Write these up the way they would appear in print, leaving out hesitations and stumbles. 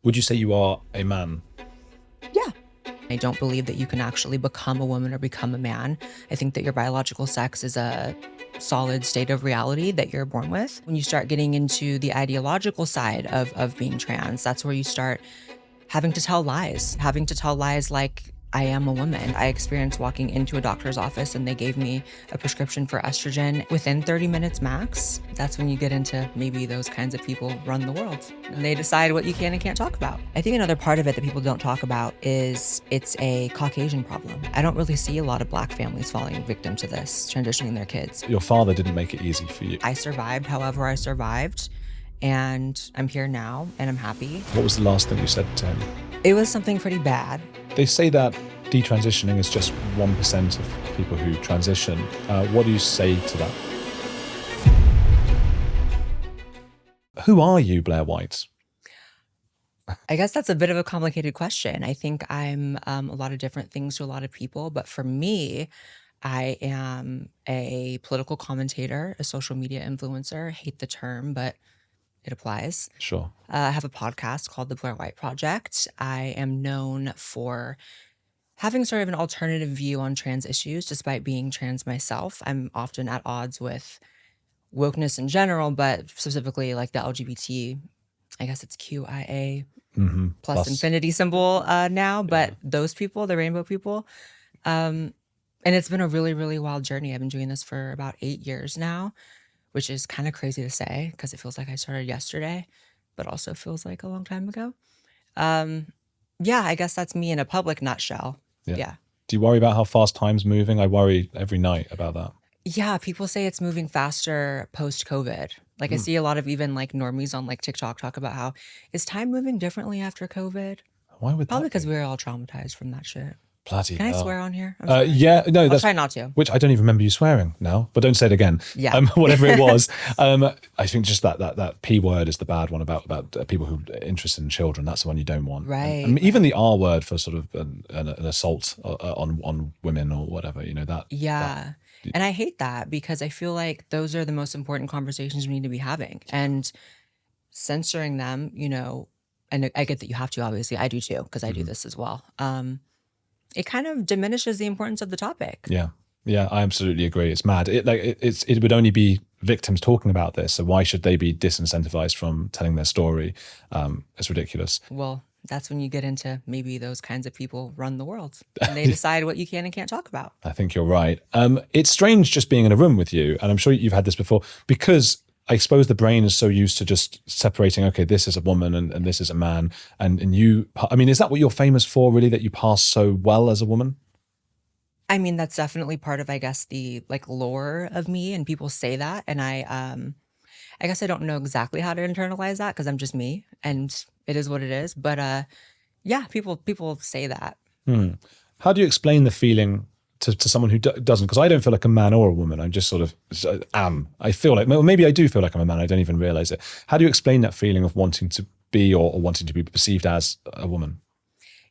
Would you say you are a man? Yeah. I don't believe that you can actually become a woman or become a man. I think that your biological sex is a solid state of reality that you're born with. When you start getting into the ideological side of being trans, that's where you start having to tell lies like I am a woman. I experienced walking into a doctor's office and they gave me a prescription for estrogen within 30 minutes max. That's when you get into maybe those kinds of people run the world and they decide what you can and can't talk about. I think another part of it that people don't talk about is it's a Caucasian problem. I don't really see a lot of Black families falling victim to this, transitioning their kids. Your father didn't make it easy for you. I survived, however I survived, and I'm here now and I'm happy. What was the last thing you said to him? It was something pretty bad. They say that detransitioning is just 1% of people who transition. What do you say to that? Who are you, Blaire White? I guess that's a bit of a complicated question. I think I'm a lot of different things to a lot of people, but for me, I am a political commentator, a social media influencer. I hate the term, but it applies. Sure. I have a podcast called The Blaire White Project. I am known for having sort of an alternative view on trans issues, despite being trans myself. I'm often at odds with wokeness in general, but specifically like the LGBT, I guess it's QIA plus infinity symbol now, but those people, the rainbow people. And it's been a really, really wild journey. I've been doing this for about 8 years now, which is kind of crazy to say because it feels like I started yesterday, but also feels like a long time ago. Yeah, I guess that's me in a public nutshell. Yeah. Do you worry about how fast time's moving? I worry every night about that. Yeah, people say it's moving faster post-COVID. Like I see a lot of even like normies on like TikTok talk about how is time moving differently after COVID? Why would Probably that because be? we were all traumatized from that shit. Bloody Can I hell. swear on here? I'm sorry. Yeah, no, I'll that's try not to. which I don't even remember you swearing now, but don't say it again. Yeah. Whatever it was. I think just that P word is the bad one about people who are interested in children. That's the one you don't want. Right. And even the R word for sort of an assault on women or whatever, you know, that. Yeah. And I hate that because I feel like those are the most important conversations we need to be having. And censoring them, you know, and I get that you have to, obviously. I do too, because I do this as well. It kind of diminishes the importance of the topic. Yeah. Yeah, I absolutely agree. It's mad. It would only be victims talking about this. So why should they be disincentivized from telling their story? It's ridiculous. Well, that's when you get into maybe those kinds of people run the world and they decide what you can and can't talk about. I think you're right. It's strange just being in a room with you, and I'm sure you've had this before, because I suppose the brain is so used to just separating, okay, this is a woman and this is a man. And you, I mean, is that what you're famous for, really, that you pass so well as a woman? I mean, that's definitely part of, I guess, the like lore of me, and people say that. And I guess I don't know exactly how to internalize that because I'm just me and it is what it is. But yeah, people say that. How do you explain the feeling to someone who doesn't? Because I don't feel like a man or a woman. I'm just sort of am. I feel like, well, maybe I do feel like I'm a man. I don't even realize it. How do you explain that feeling of wanting to be or wanting to be perceived as a woman?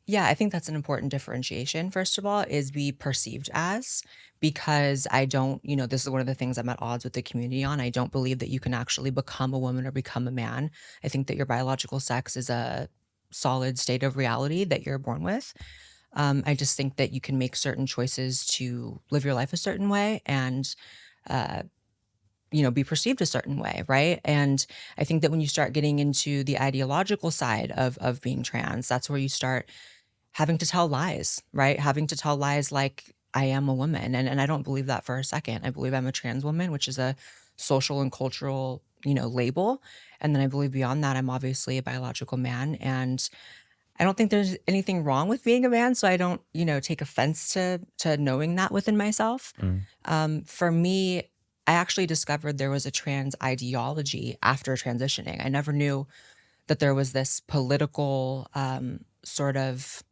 Yeah, I think that's an important differentiation. First of all, is be perceived as, because I don't, you know, this is one of the things I'm at odds with the community on. I don't believe that you can actually become a woman or become a man. I think that your biological sex is a solid state of reality that you're born with. I just think that you can make certain choices to live your life a certain way and, you know, be perceived a certain way, right? And I think that when you start getting into the ideological side of being trans, that's where you start having to tell lies, right? Having to tell lies like I am a woman. And I don't believe that for a second. I believe I'm a trans woman, which is a social and cultural, you know, label. And then I believe beyond that, I'm obviously a biological man. And I don't think there's anything wrong with being a man. So I don't, you know, take offense to knowing that within myself. For me, I actually discovered there was a trans ideology after transitioning. I never knew that there was this political sort of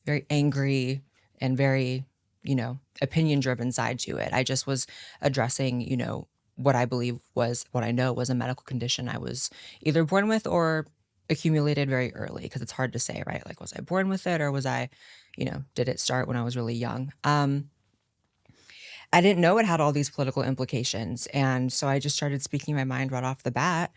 very angry and very, you know, opinion-driven side to it. I just was addressing, you know, what I believe was, what I know was a medical condition I was either born with or accumulated very early, because it's hard to say, right? Like, was I born with it or was I, you know, did it start when I was really young? I didn't know it had all these political implications. And so I just started speaking my mind right off the bat.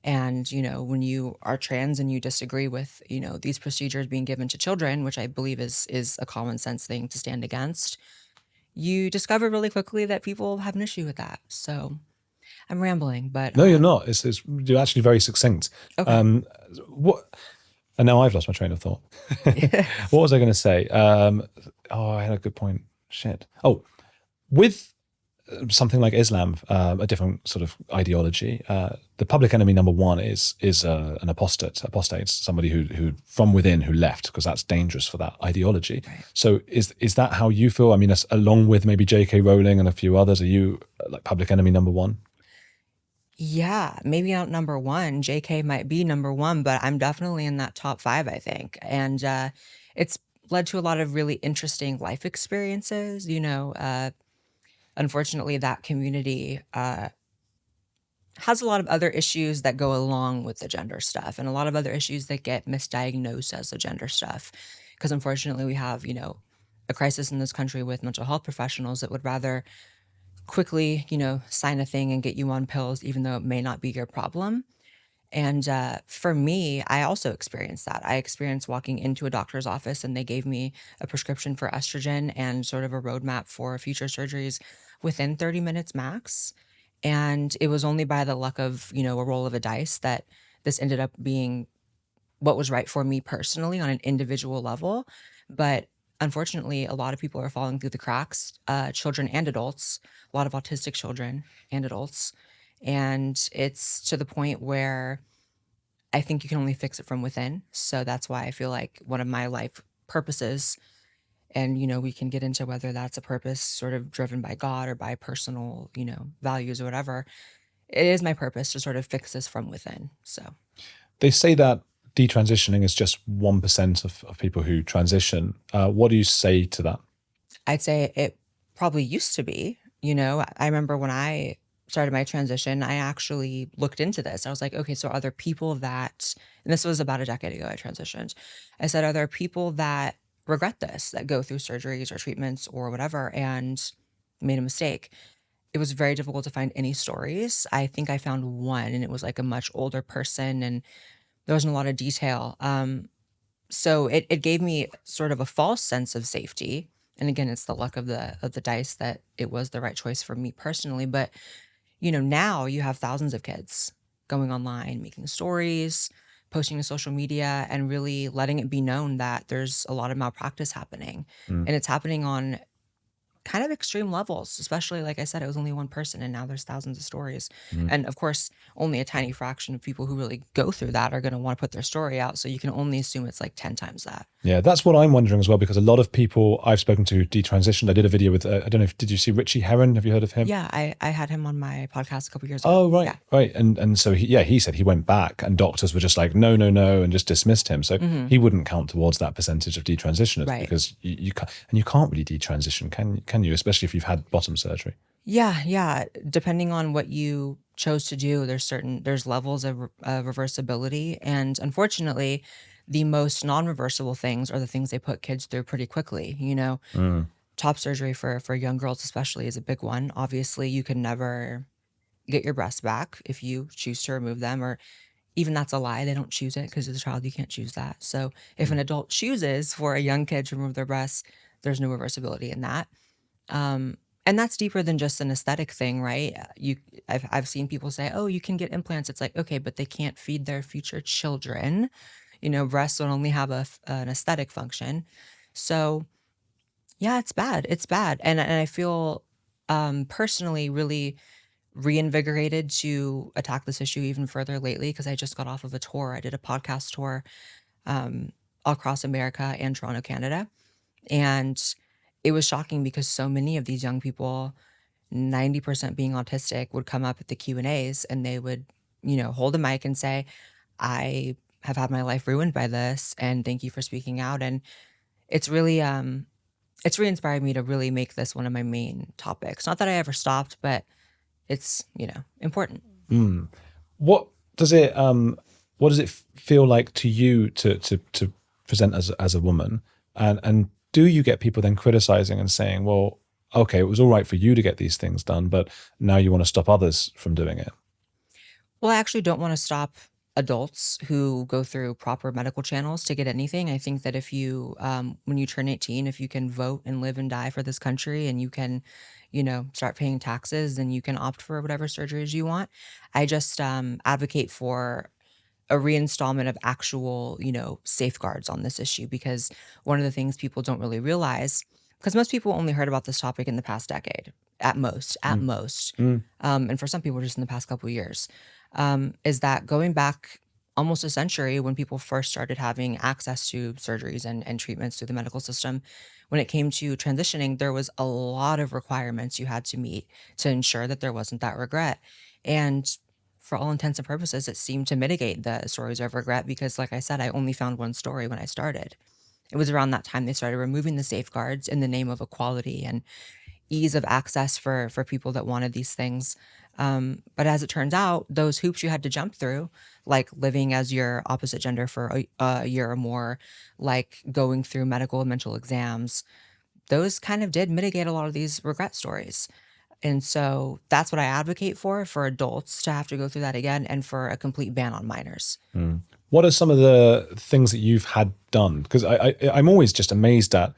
And, when you are trans and you disagree with, these procedures being given to children, which I believe is a common sense thing to stand against, you discover really quickly that people have an issue with that. So I'm rambling, but No, you're not. You're actually very succinct. okay. What? And now I've lost my train of thought. What was I going to say? I had a good point. Shit. Oh, with something like Islam, a different sort of ideology, the public enemy number one is an apostate, somebody who from within who left, because that's dangerous for that ideology. Right. So is that how you feel? I mean, along with maybe J.K. Rowling and a few others, are you like public enemy number one? Yeah, maybe not number one. JK might be number one, but I'm definitely in that top 5, I think. And it's led to a lot of really interesting life experiences. Unfortunately, that community has a lot of other issues that go along with the gender stuff, and a lot of other issues that get misdiagnosed as the gender stuff. Because unfortunately, we have, a crisis in this country with mental health professionals that would rather quickly, sign a thing and get you on pills, even though it may not be your problem. And for me, I also experienced that. I experienced walking into a doctor's office and they gave me a prescription for estrogen and sort of a roadmap for future surgeries within 30 minutes max. And it was only by the luck of, a roll of a dice that this ended up being what was right for me personally on an individual level. But unfortunately, a lot of people are falling through the cracks, children and adults, a lot of autistic children and adults. And it's to the point where I think you can only fix it from within. So that's why I feel like one of my life purposes, and, we can get into whether that's a purpose sort of driven by God or by personal, values or whatever. It is my purpose to sort of fix this from within. So They say that detransitioning is just 1% of people who transition. What do you say to that? I'd say it probably used to be. I remember when I started my transition, I actually looked into this. I was like, okay, so are there people that, and this was about a decade ago, I transitioned. I said, are there people that regret this, that go through surgeries or treatments or whatever and made a mistake? It was very difficult to find any stories. I think I found one, and it was like a much older person, and there wasn't a lot of detail. So it gave me sort of a false sense of safety. And again, it's the luck of the dice that it was the right choice for me personally. But now you have thousands of kids going online, making stories, posting to social media, and really letting it be known that there's a lot of malpractice happening. And it's happening on kind of extreme levels, especially, like I said, it was only one person and now there's thousands of stories. And of course, only a tiny fraction of people who really go through that are going to want to put their story out. So you can only assume it's like 10 times that. Yeah, that's what I'm wondering as well, because a lot of people I've spoken to detransitioned. I did a video with, I don't know, did you see Richie Herron? Have you heard of him? Yeah, I had him on my podcast a couple years ago. Oh, right, Yeah. right. And so he said he went back and doctors were just like, no, and just dismissed him. So he wouldn't count towards that percentage of detransitioners, Right. because you can't, and you can't really detransition, can you? Especially if you've had bottom surgery. Yeah. Depending on what you chose to do, there's levels of reversibility. And unfortunately, the most non-reversible things are the things they put kids through pretty quickly. Top surgery for young girls especially is a big one. Obviously, you can never get your breasts back if you choose to remove them, or even that's a lie. They don't choose it, because as a child, you can't choose that. So if an adult chooses for a young kid to remove their breasts, there's no reversibility in that. And that's deeper than just an aesthetic thing, right? I've seen people say, "Oh, you can get implants." It's like, okay, but they can't feed their future children. Breasts will only have an aesthetic function. So yeah, it's bad. It's bad, and I feel personally really reinvigorated to attack this issue even further lately, because I just got off of a tour. I did a podcast tour across America and Toronto, Canada, and it was shocking because so many of these young people, 90% being autistic, would come up at the Q&As and they would, hold a mic and say, I have had my life ruined by this, and thank you for speaking out. And it's really, it's re-inspired me to really make this one of my main topics. Not that I ever stopped, but it's, important. What does it feel like to you to present as a woman, and do you get people then criticizing and saying, well, okay, it was all right for you to get these things done, but now you want to stop others from doing it? Well, I actually don't want to stop adults who go through proper medical channels to get anything. I think that if you, when you turn 18, if you can vote and live and die for this country and you can, start paying taxes, then you can opt for whatever surgeries you want. I just advocate for a reinstallment of actual, safeguards on this issue because one of the things people don't really realize, because most people only heard about this topic in the past decade, at most, Mm. and for some people just in the past couple of years, is that going back almost a century when people first started having access to surgeries and treatments through the medical system, when it came to transitioning, there was a lot of requirements you had to meet to ensure that there wasn't that regret. And for all intents and purposes, it seemed to mitigate the stories of regret because, like I said, I only found one story when I started. It was around that time they started removing the safeguards in the name of equality and ease of access for people that wanted these things. But as it turns out, those hoops you had to jump through, like living as your opposite gender for a year or more, like going through medical and mental exams, those kind of did mitigate a lot of these regret stories. And so that's what I advocate for adults to have to go through that again and for a complete ban on minors. Mm. What are some of the things that you've had done? Because I'm always just amazed at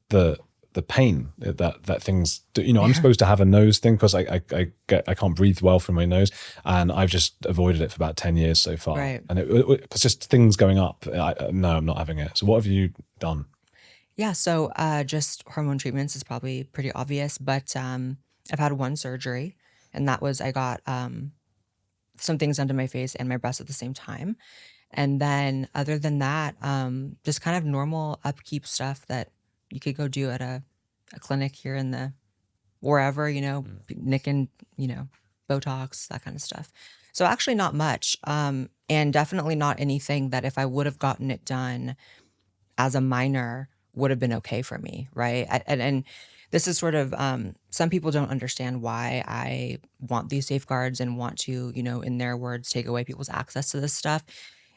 the pain that things do. I'm supposed to have a nose thing because I can't breathe well through my nose, and I've just avoided it for about 10 years so far. Right. And it's just things going up. No, I'm not having it. So what have you done? Yeah, so just hormone treatments is probably pretty obvious, but I've had one surgery, and that was I got some things done to my face and my breast at the same time. And then other than that, just kind of normal upkeep stuff that you could go do at a clinic here in the wherever, nicking, Botox, that kind of stuff. So actually not much. And definitely not anything that if I would have gotten it done as a minor would have been okay for me, right? And this is sort of some people don't understand why I want these safeguards and want to, in their words, take away people's access to this stuff.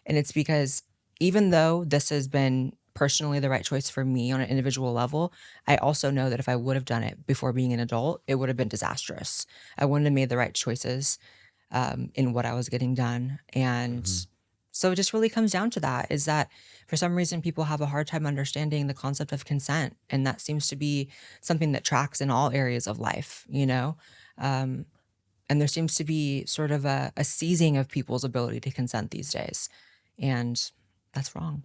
And it's because even though this has been personally the right choice for me on an individual level, I also know that if I would have done it before being an adult, it would have been disastrous. I wouldn't have made the right choices in what I was getting done. And so it just really comes down to that, is that for some reason people have a hard time understanding the concept of consent. And that seems to be something that tracks in all areas of life, and there seems to be sort of a seizing of people's ability to consent these days. And that's wrong.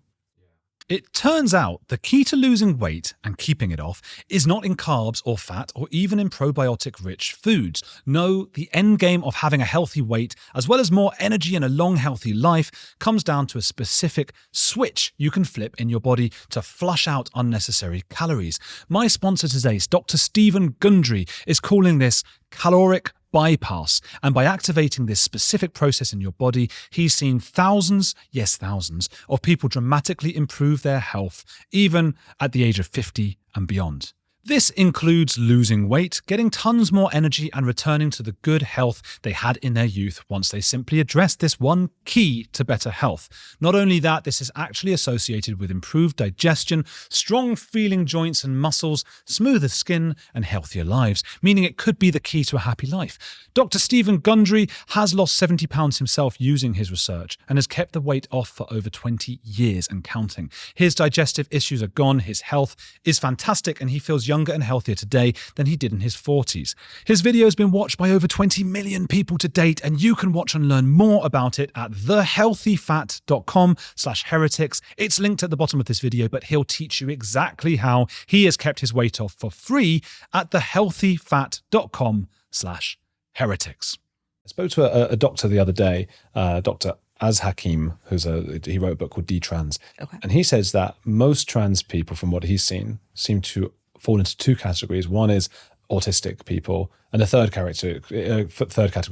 It turns out the key to losing weight and keeping it off is not in carbs or fat or even in probiotic-rich foods. No, the end game of having a healthy weight, as well as more energy and a long, healthy life, comes down to a specific switch you can flip in your body to flush out unnecessary calories. My sponsor today, Dr. Stephen Gundry, is calling this caloric bypass, and by activating this specific process in your body, he's seen thousands, yes thousands, of people dramatically improve their health, even at the age of 50 and beyond. This includes losing weight, getting tons more energy, and returning to the good health they had in their youth once they simply addressed this one key to better health. Not only that, this is actually associated with improved digestion, strong feeling joints and muscles, smoother skin, and healthier lives, meaning it could be the key to a happy life. Dr. Stephen Gundry has lost 70 pounds himself using his research and has kept the weight off for over 20 years and counting. His digestive issues are gone, his health is fantastic, and he feels younger and healthier today than he did in his 40s. His video has been watched by over 20 million people to date, and you can watch and learn more about it at thehealthyfat.com/heretics. It's linked at the bottom of this video, but he'll teach you exactly how he has kept his weight off for free at thehealthyfat.com/heretics. I spoke to a doctor the other day, Dr. Az Hakim, he wrote a book called Detrans. Okay. And he says that most trans people, from what he's seen, seem to fall into two categories. One is autistic people, and the third category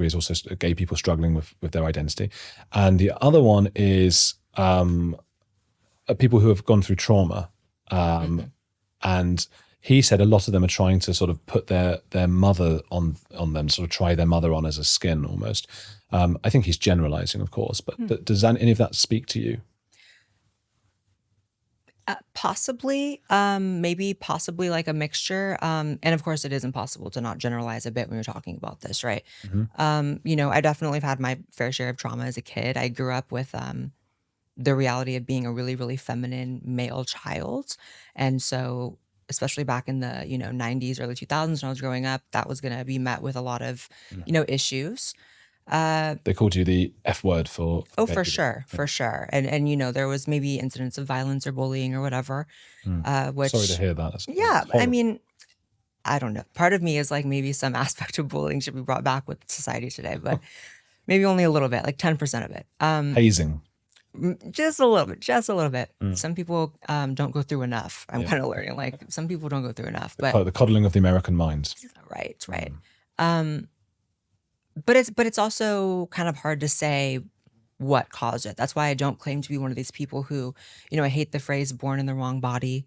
is also gay people struggling with their identity. And the other one is people who have gone through trauma. And he said a lot of them are trying to sort of put their mother on them, sort of try their mother on as a skin almost. I think he's generalizing, of course, but does any of that speak to you? Possibly, maybe possibly like a mixture. And of course, it is impossible to not generalize a bit when you're talking about this, right? I definitely have had my fair share of trauma as a kid. I grew up with the reality of being a really, really feminine male child. And so, especially back in the, 90s, early 2000s when I was growing up, that was going to be met with a lot of, issues. They called you the F word for Oh, gay for people. sure, for sure. And there was maybe incidents of violence or bullying or whatever, which, Sorry to hear that. That's yeah, I horrible. mean, I don't know. Part of me is like maybe some aspect of bullying should be brought back with society today, but maybe only a little bit, like 10% of it. Hazing. Just a little bit. Some people don't go through enough. I'm kind of learning, like some people don't go through enough, but The coddling of the American mind. right. But it's also kind of hard to say what caused it. That's why I don't claim to be one of these people who, I hate the phrase born in the wrong body,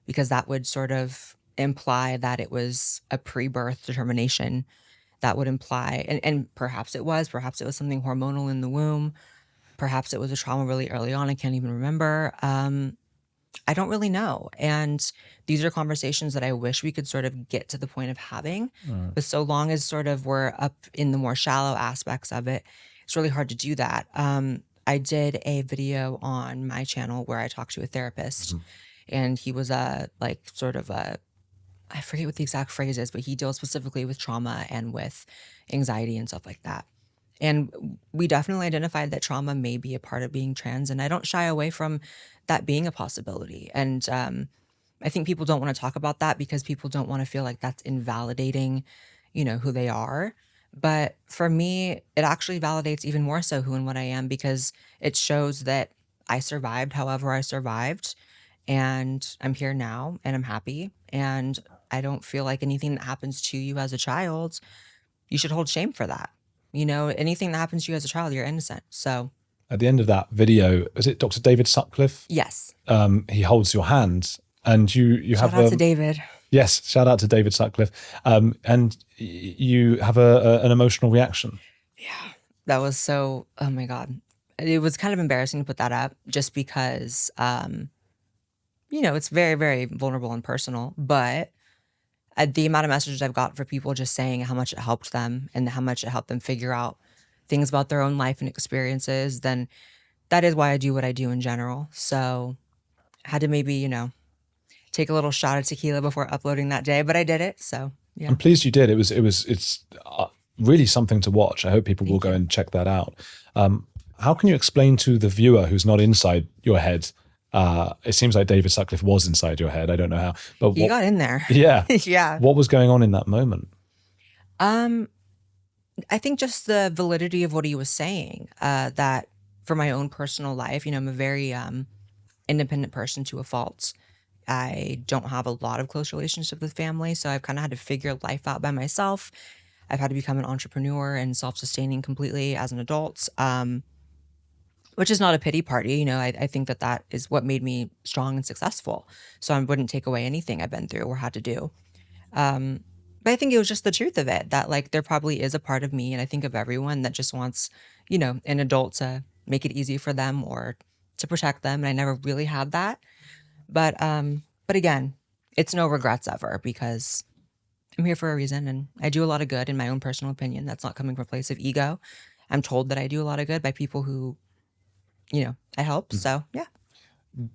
because that would sort of imply that it was a pre-birth determination. That would imply, and perhaps it was something hormonal in the womb. Perhaps it was a trauma really early on. I can't even remember. I don't really know. And these are conversations that I wish we could sort of get to the point of having. But so long as sort of we're up in the more shallow aspects of it, it's really hard to do that. I did a video on my channel where I talked to a therapist, and he was I forget what the exact phrase is, but he deals specifically with trauma and with anxiety and stuff like that. And we definitely identified that trauma may be a part of being trans. And I don't shy away from that being a possibility. And I think people don't want to talk about that because people don't want to feel like that's invalidating, who they are. But for me, it actually validates even more so who and what I am, because it shows that I survived however I survived. And I'm here now and I'm happy. And I don't feel like anything that happens to you as a child, you should hold shame for that. Anything that happens to you as a child, you're innocent. So At the end of that video, is it Dr. David Sutcliffe? yes. He holds your hand, and you Shout have out to David. Yes, shout out to David Sutcliffe. And you have an emotional reaction. Yeah. That was so, oh my God. It was kind of embarrassing to put that up just because, it's very, very vulnerable and personal. But the amount of messages I've got for people just saying how much it helped them and how much it helped them figure out things about their own life and experiences, then that is why I do what I do in general. So I had to maybe, take a little shot of tequila before uploading that day, but I did it. So yeah. I'm pleased you did. It's really something to watch. I hope people will go and check that out. How can you explain to the viewer who's not inside your head? It seems like David Sutcliffe was inside your head. I don't know how, but He got in there. Yeah. Yeah. What was going on in that moment? I think just the validity of what he was saying, that for my own personal life, I'm a very independent person to a fault. I don't have a lot of close relationships with family, so I've kind of had to figure life out by myself. I've had to become an entrepreneur and self-sustaining completely as an adult, which is not a pity party. I think that is what made me strong and successful. So I wouldn't take away anything I've been through or had to do. But I think it was just the truth of it, that like there probably is a part of me, and I think of everyone that just wants, an adult to make it easy for them or to protect them. And I never really had that. But again, it's no regrets ever, because I'm here for a reason and I do a lot of good in my own personal opinion. That's not coming from a place of ego. I'm told that I do a lot of good by people who, I help. So yeah.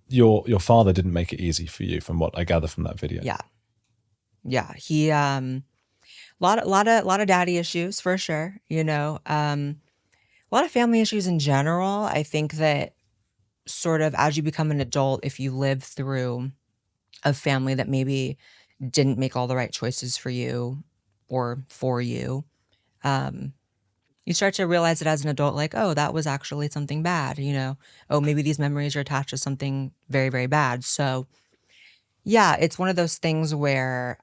Your father didn't make it easy for you, from what I gather from that video. Yeah. Yeah. He, lot of daddy issues for sure. A lot of family issues in general. I think that sort of as you become an adult, if you live through a family that maybe didn't make all the right choices for you or for you, you start to realize it as an adult, like, oh, that was actually something bad, oh, maybe these memories are attached to something very, very bad. So yeah, it's one of those things where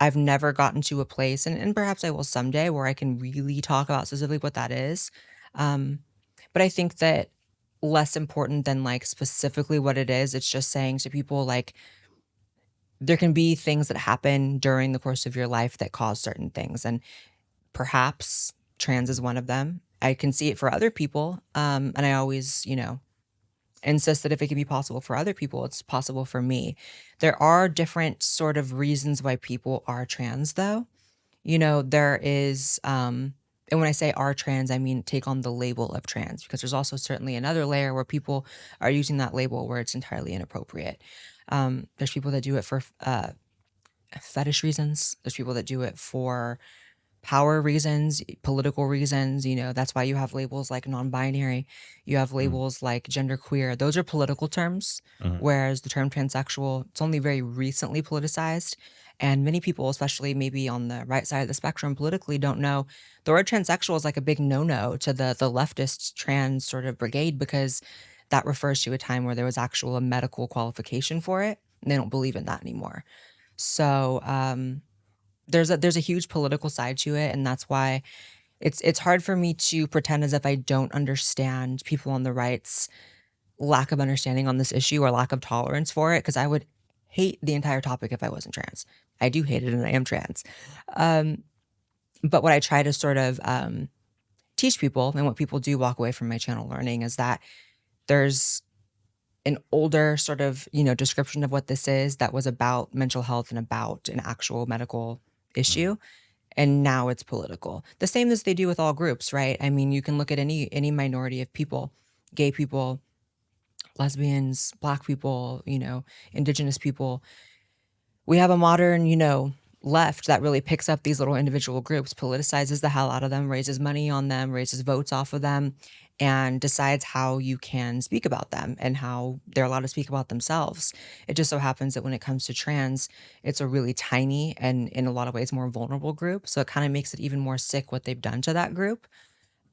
I've never gotten to a place, and perhaps I will someday, where I can really talk about specifically what that is. But I think that less important than like specifically what it is, it's just saying to people, like, there can be things that happen during the course of your life that cause certain things, and perhaps trans is one of them. I can see it for other people, and I always insist that if it can be possible for other people, it's possible for me. There are different sort of reasons why people are trans, though. There is, and when I say are trans, I mean take on the label of trans, because there's also certainly another layer where people are using that label where it's entirely inappropriate. There's people that do it for fetish reasons. There's people that do it for power reasons, political reasons. That's why you have labels like non-binary. You have labels like genderqueer. Those are political terms, whereas the term transsexual, it's only very recently politicized. And many people, especially maybe on the right side of the spectrum politically, don't know the word transsexual is like a big no-no to the leftist trans sort of brigade, because that refers to a time where there was actual medical qualification for it. And they don't believe in that anymore. So there's a huge political side to it, and that's why it's hard for me to pretend as if I don't understand people on the right's lack of understanding on this issue or lack of tolerance for it, because I would hate the entire topic if I wasn't trans. I do hate it, and I am trans. But what I try to sort of teach people, and what people do walk away from my channel learning, is that there's an older sort of, description of what this is that was about mental health and about an actual medical issue. And now it's political. The same as they do with all groups, right? I mean, you can look at any minority of people, gay people, lesbians, Black people, indigenous people. We have a modern, left that really picks up these little individual groups, politicizes the hell out of them, raises money on them, raises votes off of them, and decides how you can speak about them and how they're allowed to speak about themselves. It just so happens that when it comes to trans, it's a really tiny and in a lot of ways more vulnerable group. So it kind of makes it even more sick what they've done to that group.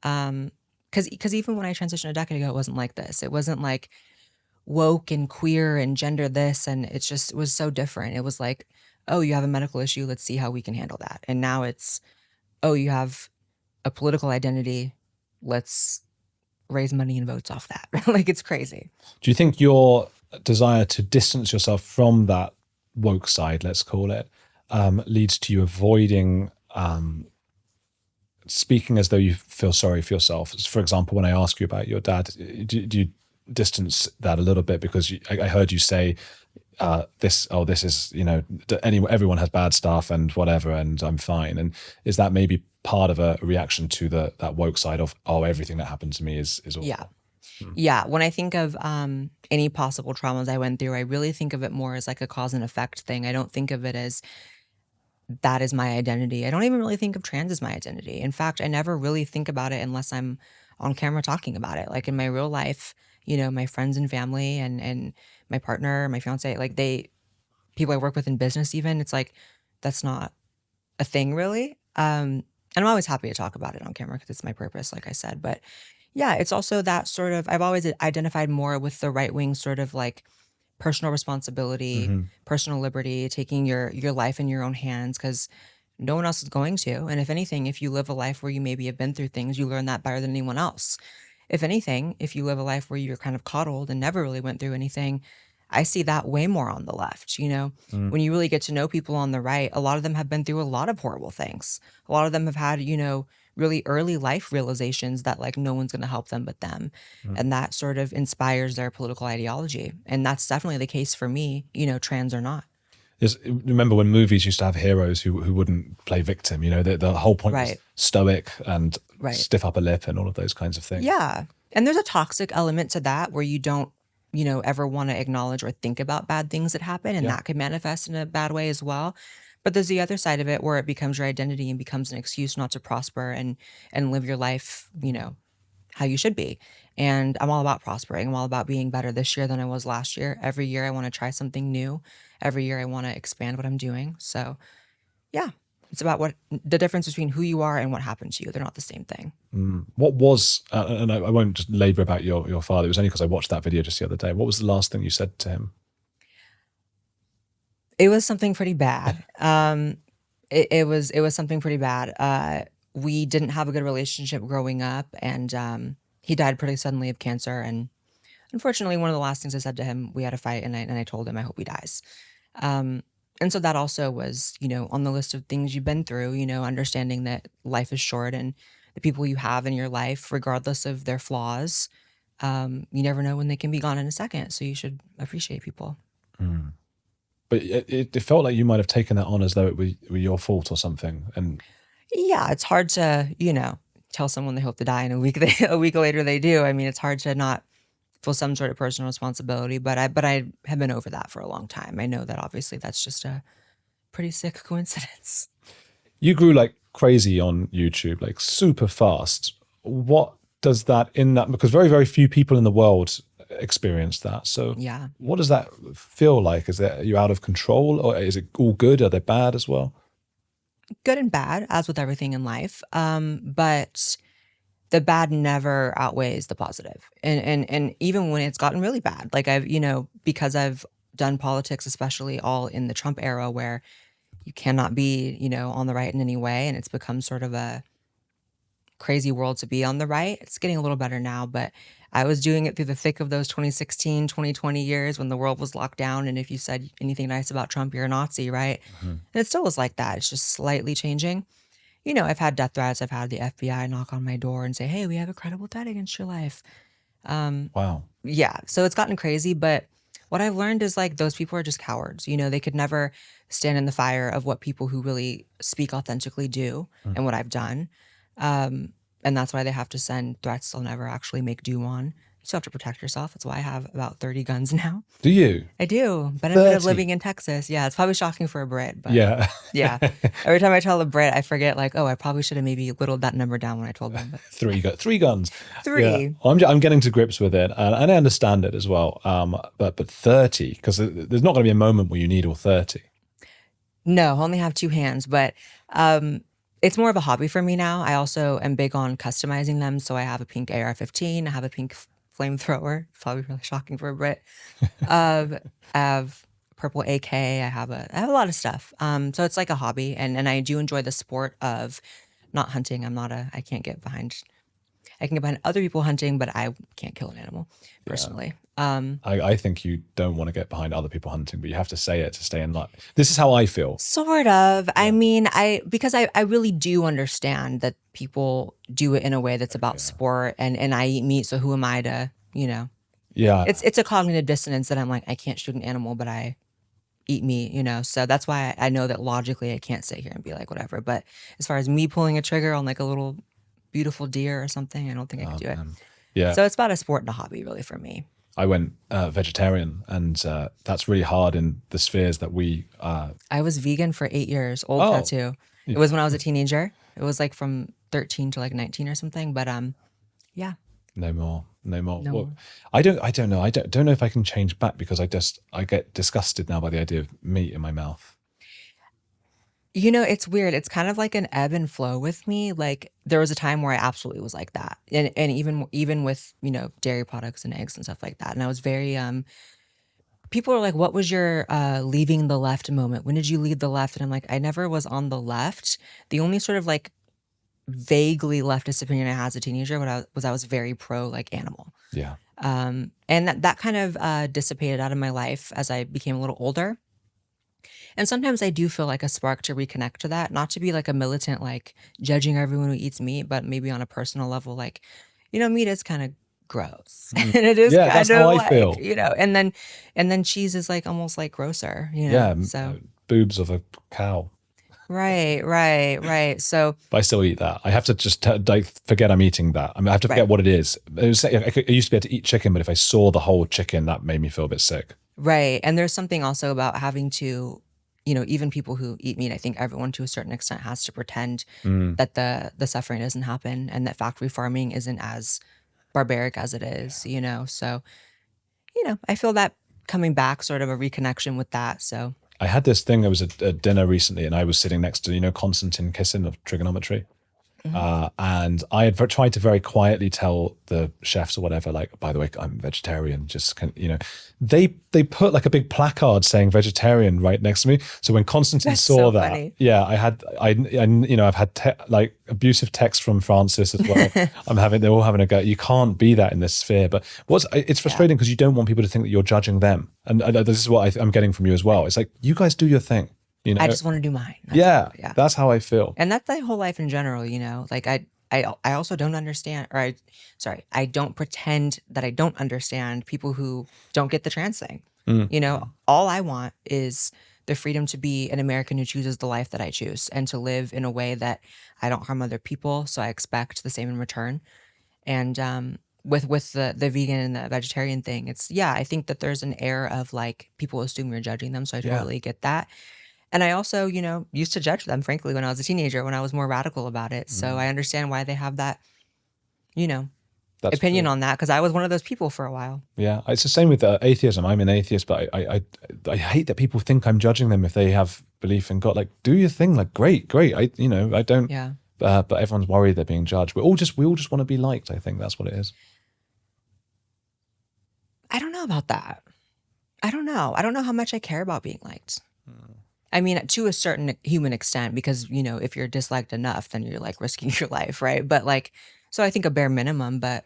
Because even when I transitioned a decade ago, it wasn't like this. It wasn't like woke and queer and gender this, and it was so different. It was like, oh, you have a medical issue, let's see how we can handle that. And now it's, oh, you have a political identity, let's raise money and votes off that. Like, it's crazy. Do you think your desire to distance yourself from that woke side, let's call it, leads to you avoiding speaking as though you feel sorry for yourself? For example, when I ask you about your dad, do you distance that a little bit? Because I heard you say this is, everyone has bad stuff and whatever, and I'm fine. And is that maybe part of a reaction to that woke side of, everything that happened to me is awful? Yeah. Yeah. When I think of any possible traumas I went through, I really think of it more as like a cause and effect thing. I don't think of it as that is my identity. I don't even really think of trans as my identity. In fact, I never really think about it unless I'm on camera talking about it. Like in my real life, my friends and family and my partner, my fiance, like people I work with in business even, it's like, that's not a thing really. And I'm always happy to talk about it on camera because it's my purpose, like I said. But yeah, it's also that sort of, I've always identified more with the right wing sort of like personal responsibility, personal liberty, taking your life in your own hands, because no one else is going to. And if anything, if you live a life where you maybe have been through things, you learn that better than anyone else. If anything, if you live a life where you're kind of coddled and never really went through anything, I see that way more on the left. When you really get to know people on the right, a lot of them have been through a lot of horrible things. A lot of them have had, really early life realizations that like no one's going to help them but them. And that sort of inspires their political ideology. And that's definitely the case for me, trans or not. Remember when movies used to have heroes who wouldn't play victim, the whole point was stoic and stiff upper lip and all of those kinds of things. Yeah. And there's a toxic element to that where you don't, ever want to acknowledge or think about bad things that happen. And that could manifest in a bad way as well. But there's the other side of it where it becomes your identity and becomes an excuse not to prosper and live your life, how you should be. And I'm all about prospering. I'm all about being better this year than I was last year. Every year I want to try something new. Every year I want to expand what I'm doing. So yeah, it's about what the difference between who you are and what happened to you. They're not the same thing. What was, and I won't just labor about your father. It was only because I watched that video just the other day. What was the last thing you said to him? It was something pretty bad. It was something pretty bad. We didn't have a good relationship growing up, and he died pretty suddenly of cancer. And unfortunately, one of the last things I said to him, we had a fight, and I told him I hope he dies. And so that also was, on the list of things you've been through, understanding that life is short and the people you have in your life, regardless of their flaws, You never know when they can be gone in a second. So you should appreciate people. But it felt like you might have taken that on as though it were your fault or something. And Yeah, it's hard to, tell someone they hope to die and a week later they do. I mean, it's hard to not feel some sort of personal responsibility, but I have been over that for a long time. I know that obviously that's just a pretty sick coincidence. you grew like crazy on YouTube, like super fast. What does that because very, very few people in the world experience that. So Yeah. what does that feel like? Are you out of control, or is it all good? Are they bad as well? Good and bad, as with everything in life. But the bad never outweighs the positive. And even when it's gotten really bad, like because I've done politics, especially all in the Trump era where you cannot be, on the right in any way. And it's become sort of a crazy world to be on the right. It's getting a little better now, but I was doing it through the thick of those 2016, 2020 years when the world was locked down. And if you said anything nice about Trump, you're a Nazi, right? And it still was like that. It's just slightly changing. I've had death threats. I've had the FBI knock on my door and say, hey, we have a credible threat against your life. Wow. Yeah. So it's gotten crazy. But what I've learned is like those people are just cowards. They could never stand in the fire of what people who really speak authentically do and what I've done. And that's why they have to send threats they'll never actually make do on. You still have to protect yourself. That's why I have about 30 guns now. Do you? I do. Benefit of 30? living in Texas. Yeah, it's probably shocking for a Brit. But Yeah. yeah. Every time I tell a Brit, I forget like, oh, I probably should have maybe whittled that number down when I told them. But Three guns. 3. Yeah. Well, I'm getting to grips with it, and I understand it as well. But 30, because there's not going to be a moment where you need all 30. No, I only have 2 hands, but it's more of a hobby for me now. I also am big on customizing them. So I have a pink AR-15. I have a pink flamethrower. Probably really shocking for a Brit. I have purple AK. I have a lot of stuff. So it's like a hobby, and I do enjoy the sport of not hunting. I can't get behind. I can get behind other people hunting, but I can't kill an animal personally. I think you don't want to get behind other people hunting, but you have to say it to stay in line. This is how I feel. Sort of. Yeah. I mean, because I really do understand that people do it in a way that's about sport, and I eat meat, so who am I to, Yeah. It's a cognitive dissonance that I'm like, I can't shoot an animal, but I eat meat, so that's why I know that logically I can't sit here and be like, whatever. But as far as me pulling a trigger on like a little beautiful deer or something, I don't think I could do it. Yeah. So it's about a sport and a hobby really for me. I went vegetarian, and that's really hard in the spheres that we. I was vegan for 8 years. Old tattoo. It was when I was a teenager. It was like from 13 to like 19 or something. But yeah. No more. No. I don't know. I don't know if I can change back, because I get disgusted now by the idea of meat in my mouth. It's weird. It's kind of like an ebb and flow with me. Like there was a time where I absolutely was like that. And even with, dairy products and eggs and stuff like that. And I was very, people are like, what was your leaving the left moment? When did you leave the left? And I'm like, I never was on the left. The only sort of like vaguely leftist opinion I had as a teenager I was very pro like animal. Yeah. And that kind of dissipated out of my life as I became a little older. And sometimes I do feel like a spark to reconnect to that, not to be like a militant, like judging everyone who eats meat, but maybe on a personal level, like, meat is kind of gross. And it is kind that's of how like, I feel. and then cheese is like almost like grosser, Yeah. So boobs of a cow. Right. So, But I still eat that. I have to just forget I'm eating that. I have to forget what it is. I used to be able to eat chicken, but if I saw the whole chicken, that made me feel a bit sick. Right. And there's something also about having to, even people who eat meat, I think everyone to a certain extent has to pretend that the suffering doesn't happen, and that factory farming isn't as barbaric as it is, So, I feel that coming back, sort of a reconnection with that. So I had this thing. I was at a dinner recently, and I was sitting next to, Konstantin Kissin of Trigonometry. And I had tried to very quietly tell the chefs or whatever, like, by the way, I'm vegetarian. Just they put like a big placard saying vegetarian right next to me. So when Constantine saw that, funny. yeah, I've had like abusive texts from Francis as well. They're all having a go. You can't be that in this sphere. But it's frustrating because you don't want people to think that you're judging them. And this is what I'm getting from you as well. It's like, you guys do your thing. I just want to do mine. Yeah, that's how I feel. And that's my whole life in general, Like I I also don't understand, or I don't pretend that I don't understand people who don't get the trans thing. You know, all I want is the freedom to be an American who chooses the life that I choose and to live in a way that I don't harm other people. So I expect the same in return. And with the vegan and the vegetarian thing, it's, I think that there's an air of like people assume you're judging them. So I Yeah. totally get that. And I also, used to judge them, frankly, when I was a teenager, when I was more radical about it. So I understand why they have that, That's opinion true. on that, because I was one of those people for a while. Yeah, it's the same with atheism. I'm an atheist, but I hate that people think I'm judging them if they have belief in God. Like, do your thing. Like, great. I don't. Yeah. But everyone's worried they're being judged. We all just want to be liked. I think that's what it is. I don't know about that. I don't know how much I care about being liked. I mean, to a certain human extent, because, if you're disliked enough, then you're like risking your life, right? But like, so I think a bare minimum, but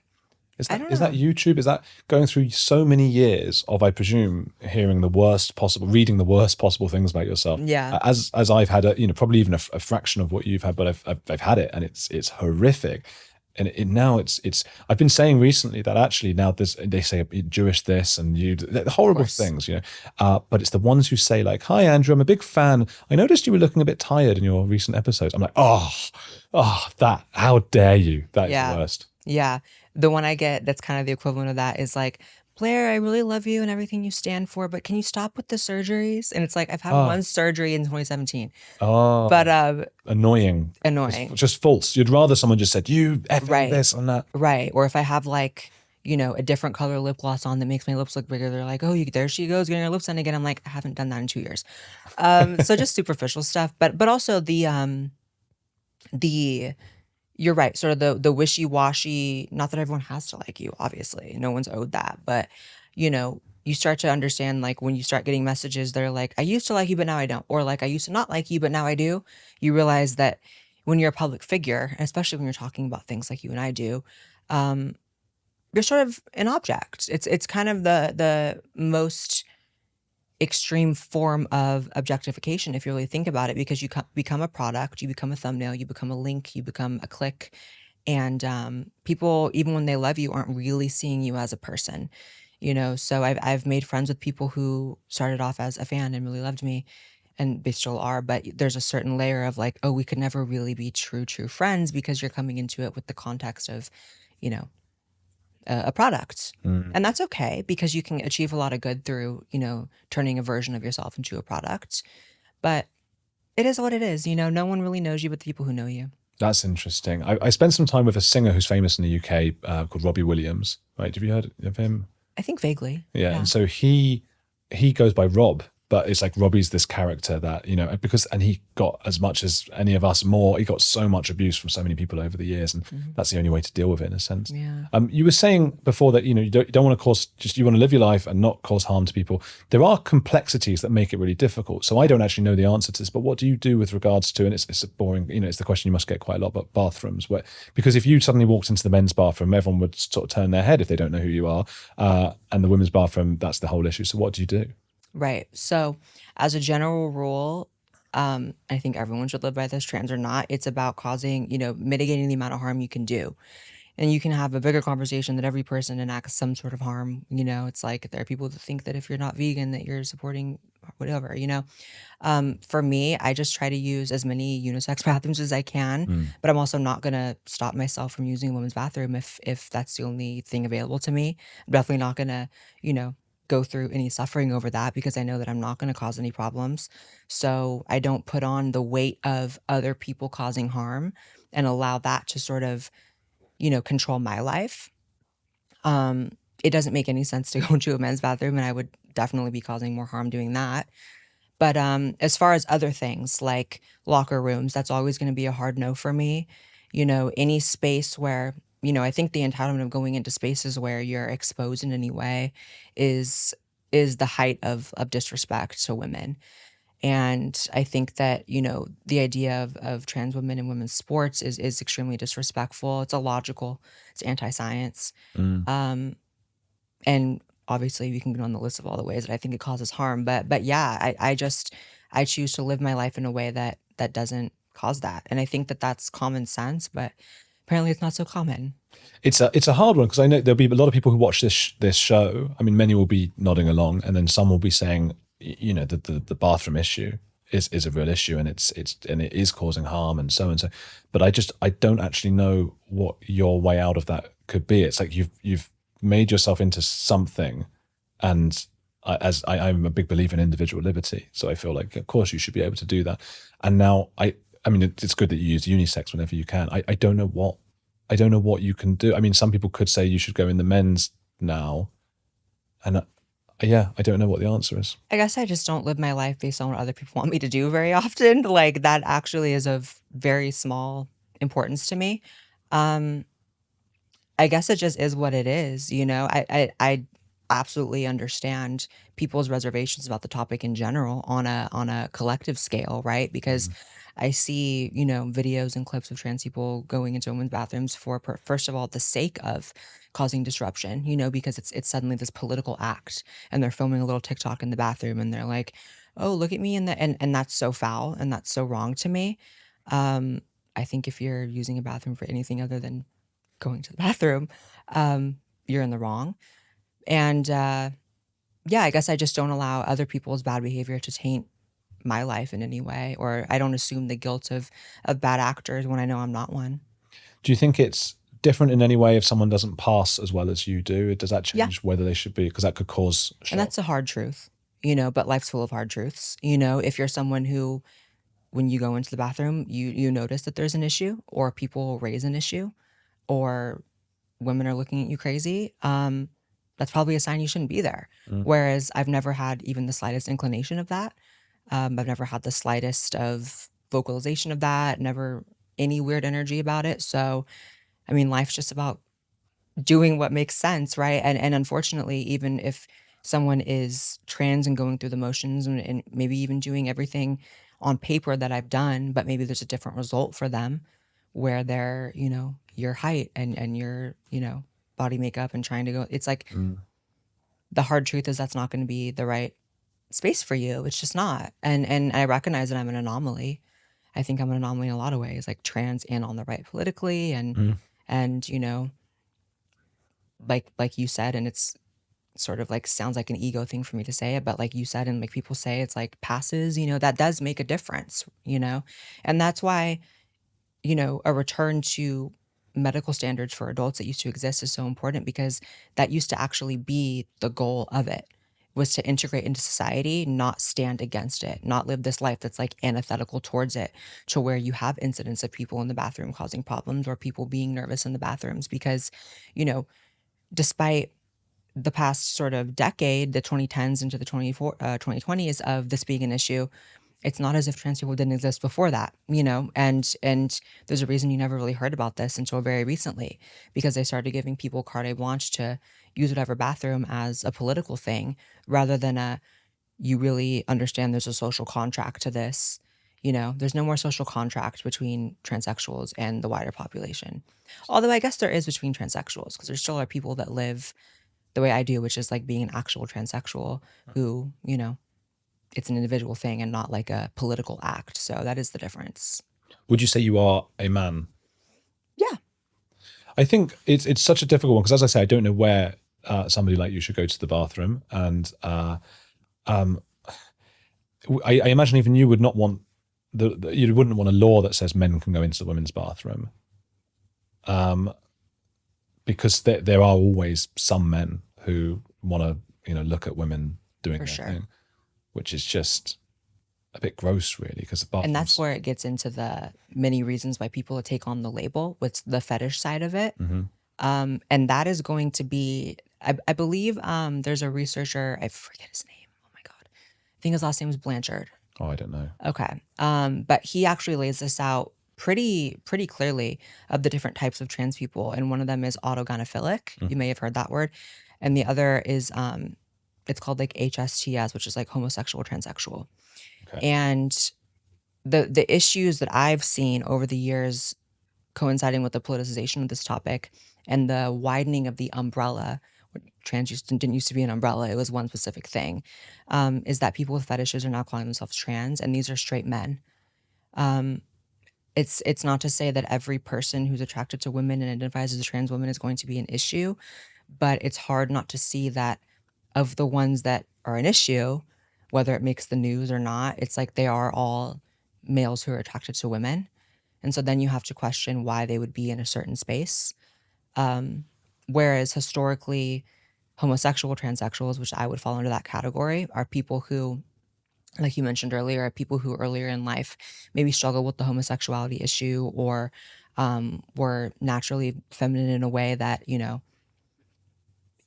Is I that don't is that know. YouTube? Is that going through so many years of, I presume, hearing the worst possible, reading the worst possible things about yourself? Yeah. As I've had probably even a fraction of what you've had, but I've had it, and it's horrific. And now it's I've been saying recently that actually now they say Jewish this and the horrible course. things, but it's the ones who say like, "Hi Andrew, I'm a big fan. I noticed you were looking a bit tired in your recent episodes." I'm like, oh, that, how dare you? That is Yeah. the worst. Yeah. The one I get that's kind of the equivalent of that is like, Blaire, I really love you and everything you stand for, but can you stop with the surgeries? And it's like, I've had one surgery in 2017. Oh, But annoying. annoying. It's just false. You'd rather someone just said, you effing Right. this and that. Right. Or if I have like, a different color lip gloss on that makes my lips look bigger, they're like, oh, there she goes getting her lips done again. I'm like, I haven't done that in 2 years. So just superficial stuff. But also the you're right, sort of the wishy-washy, not that everyone has to like you, obviously. No one's owed that. But, you start to understand, like, when you start getting messages that are like, I used to like you, but now I don't. Or like, I used to not like you, but now I do. You realize that when you're a public figure, and especially when you're talking about things like you and I do, you're sort of an object. It's kind of the most extreme form of objectification, if you really think about it, because you become a product, you become a thumbnail, you become a link, you become a click. And people, even when they love you, aren't really seeing you as a person, So I've made friends with people who started off as a fan and really loved me, and they still are. But there's a certain layer of like, oh, we could never really be true friends, because you're coming into it with the context of, a product. And that's okay, because you can achieve a lot of good through, turning a version of yourself into a product. But it is what it is. No one really knows you but the people who know you. That's interesting. I spent some time with a singer who's famous in the UK called Robbie Williams. Right? Have you heard of him? I think vaguely. Yeah. And so he goes by Rob, but it's like Robbie's this character that, and he got as much as any of us more. He got so much abuse from so many people over the years, and that's the only way to deal with it in a sense. Yeah. You were saying before that, you don't want to you want to live your life and not cause harm to people. There are complexities that make it really difficult. So I don't actually know the answer to this, but what do you do with regards to, and it's a boring, it's the question you must get quite a lot, but bathrooms, because if you suddenly walked into the men's bathroom, everyone would sort of turn their head if they don't know who you are. And the women's bathroom, that's the whole issue. So what do you do? Right. So as a general rule, I think everyone should live by this, trans or not. It's about causing, mitigating the amount of harm you can do. And you can have a bigger conversation that every person enacts some sort of harm. It's like there are people that think that if you're not vegan, that you're supporting whatever, For me, I just try to use as many unisex bathrooms as I can, but I'm also not going to stop myself from using a women's bathroom if that's the only thing available to me. I'm definitely not going to, go through any suffering over that, because I know that I'm not going to cause any problems. So I don't put on the weight of other people causing harm and allow that to sort of, control my life. It doesn't make any sense to go into a men's bathroom, and I would definitely be causing more harm doing that. But as far as other things like locker rooms, that's always going to be a hard no for me. Any space where, I think the entitlement of going into spaces where you're exposed in any way is the height of disrespect to women. And I think that, the idea of trans women in women's sports is extremely disrespectful. It's illogical. It's anti-science. And obviously we can go on the list of all the ways that I think it causes harm. But yeah, I choose to live my life in a way that doesn't cause that. And I think that that's common sense, but Apparently it's not so common. It's a hard one because I know there'll be a lot of people who watch this show. I mean, many will be nodding along, and then some will be saying, you know, the bathroom issue is a real issue, and it is causing harm, and so and so. But I don't actually know what your way out of that could be. It's like you've made yourself into something, and I'm a big believer in individual liberty, so I feel like of course you should be able to do that. And now I mean it's good that you use unisex whenever you can. I don't know what you can do. I mean, some people could say you should go in the men's now, and I don't know what the answer is. I guess I just don't live my life based on what other people want me to do very often. Like that actually is of very small importance to me. I guess it just is what it is, you know. I absolutely understand people's reservations about the topic in general on a collective scale, right? Because I see, you know, videos and clips of trans people going into women's bathrooms for first of all the sake of causing disruption, you know, because it's suddenly this political act, and they're filming a little TikTok in the bathroom, and they're like, "Oh, look at me," and that's so foul and that's so wrong to me. I think if you're using a bathroom for anything other than going to the bathroom, you're in the wrong. And yeah, I guess I just don't allow other people's bad behavior to taint my life in any way, or I don't assume the guilt of bad actors when I know I'm not one. Do you think it's different in any way if someone doesn't pass as well as you do? Does that change whether they should be? Because that could cause shock. And that's a hard truth, you know, but life's full of hard truths. You know, if you're someone who, when you go into the bathroom, you notice that there's an issue, or people raise an issue, or women are looking at you crazy, that's probably a sign you shouldn't be there. Whereas I've never had even the slightest inclination of that. I've never had the slightest of vocalization of that, never any weird energy about it. So, I mean, life's just about doing what makes sense, right? And unfortunately, even if someone is trans and going through the motions and maybe even doing everything on paper that I've done, but maybe there's a different result for them where they're, you know, your height and your, you know, body makeup and trying to go, it's like the hard truth is that's not going to be the right space for you. It's just not. And I recognize that I'm an anomaly. I think I'm an anomaly in a lot of ways, like trans and on the right politically, and you know, like you said, and it's sort of like sounds like an ego thing for me to say it, but like you said, and like people say, it's like passes, you know, that does make a difference, you know. And that's why, you know, a return to medical standards for adults that used to exist is so important, because that used to actually be the goal of it, was to integrate into society, not stand against it, not live this life that's like antithetical towards it, to where you have incidents of people in the bathroom causing problems or people being nervous in the bathrooms. Because, you know, despite the past sort of decade, the 2010s into the 2020s of this being an issue, it's not as if trans people didn't exist before that, you know, and there's a reason you never really heard about this until very recently, because they started giving people carte blanche to use whatever bathroom as a political thing, rather than you really understand there's a social contract to this. You know, there's no more social contract between transsexuals and the wider population. Although I guess there is between transsexuals, because there still are people that live the way I do, which is like being an actual transsexual who, you know, it's an individual thing and not like a political act. So that is the difference. Would you say you are a man? Yeah. I think it's such a difficult one, because as I say, I don't know where somebody like you should go to the bathroom, and I imagine even you would not want you wouldn't want a law that says men can go into the women's bathroom, because there are always some men who want to, you know, look at women doing their thing, which is just a bit gross, really, because and that's where it gets into the many reasons why people take on the label with the fetish side of it. And that is going to be, I believe there's a researcher, I forget his name, oh my god, I think his last name is Blanchard. Oh, I don't know. Okay. But he actually lays this out pretty clearly, of the different types of trans people, and one of them is autogynephilic. You may have heard that word. And the other is it's called like HSTS, which is like homosexual transsexual. Okay. And the issues that I've seen over the years, coinciding with the politicization of this topic and the widening of the umbrella, trans didn't used to be an umbrella, it was one specific thing, is that people with fetishes are now calling themselves trans, and these are straight men. it's not to say that every person who's attracted to women and identifies as a trans woman is going to be an issue, but it's hard not to see that of the ones that are an issue, whether it makes the news or not, it's like they are all males who are attracted to women. And so then you have to question why they would be in a certain space. Whereas historically, homosexual transsexuals, which I would fall under that category, are people who, like you mentioned earlier, are people who earlier in life maybe struggle with the homosexuality issue or were naturally feminine in a way that, you know,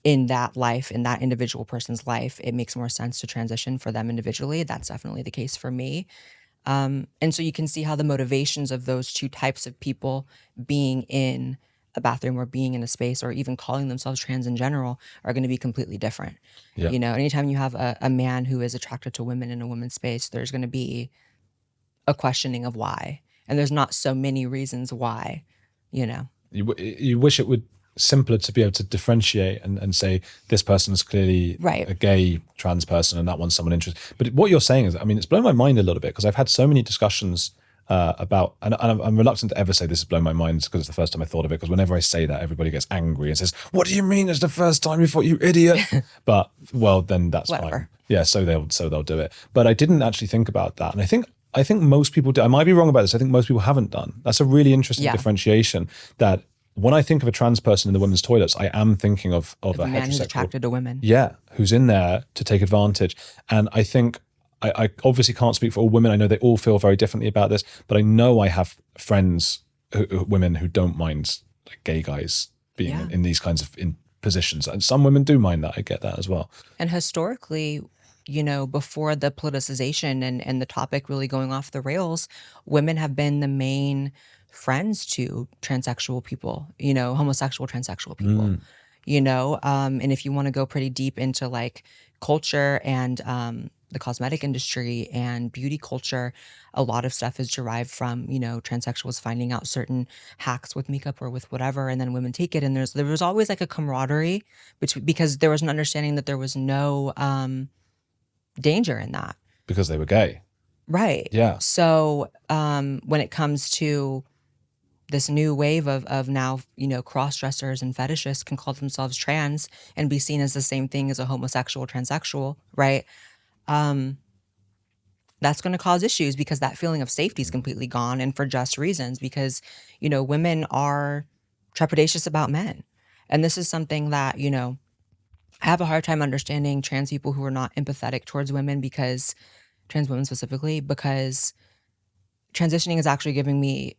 in that life, in that individual person's life, it makes more sense to transition for them individually. That's definitely the case for me. And so you can see how the motivations of those two types of people being in a bathroom or being in a space or even calling themselves trans in general are going to be completely different. Yeah. You know, anytime you have a man who is attracted to women in a women's space, there's going to be a questioning of why. And there's not so many reasons why, you know. You wish it would simpler to be able to differentiate and say this person is clearly Right. a gay trans person and that one's someone interested. But what you're saying is, I mean, it's blown my mind a little bit because I've had so many discussions about, and I'm reluctant to ever say this has blown my mind because it's the first time I thought of it, because whenever I say that, everybody gets angry and says, what do you mean it's the first time you thought, you idiot? But, well, then that's Whatever. fine. Yeah, so they'll do it. But I didn't actually think about that. And I think most people do. I might be wrong about this. I think most people haven't done. That's a really interesting Yeah. differentiation, that when I think of a trans person in the women's toilets, I am thinking of a Man who's heterosexual, attracted to women. yeah, who's in there to take advantage. And I think I obviously can't speak for all women. I know they all feel very differently about this, but I know I have friends, women who don't mind like gay guys being Yeah. in these kinds of positions. And some women do mind that. I get that as well. And historically, you know, before the politicization and the topic really going off the rails, women have been the main friends to transsexual people, you know, homosexual transsexual people, you know. And if you want to go pretty deep into like culture and the cosmetic industry and beauty culture, a lot of stuff is derived from, you know, transsexuals finding out certain hacks with makeup or with whatever, and then women take it. And there was always like a camaraderie because there was an understanding that there was no danger in that. Because they were gay. Right. Yeah. So when it comes to this new wave of now, you know, cross-dressers and fetishists can call themselves trans and be seen as the same thing as a homosexual transsexual, right? That's going to cause issues because that feeling of safety is completely gone, and for just reasons, because, you know, women are trepidatious about men. And this is something that, you know, I have a hard time understanding trans people who are not empathetic towards women, because trans women specifically, because transitioning is actually giving me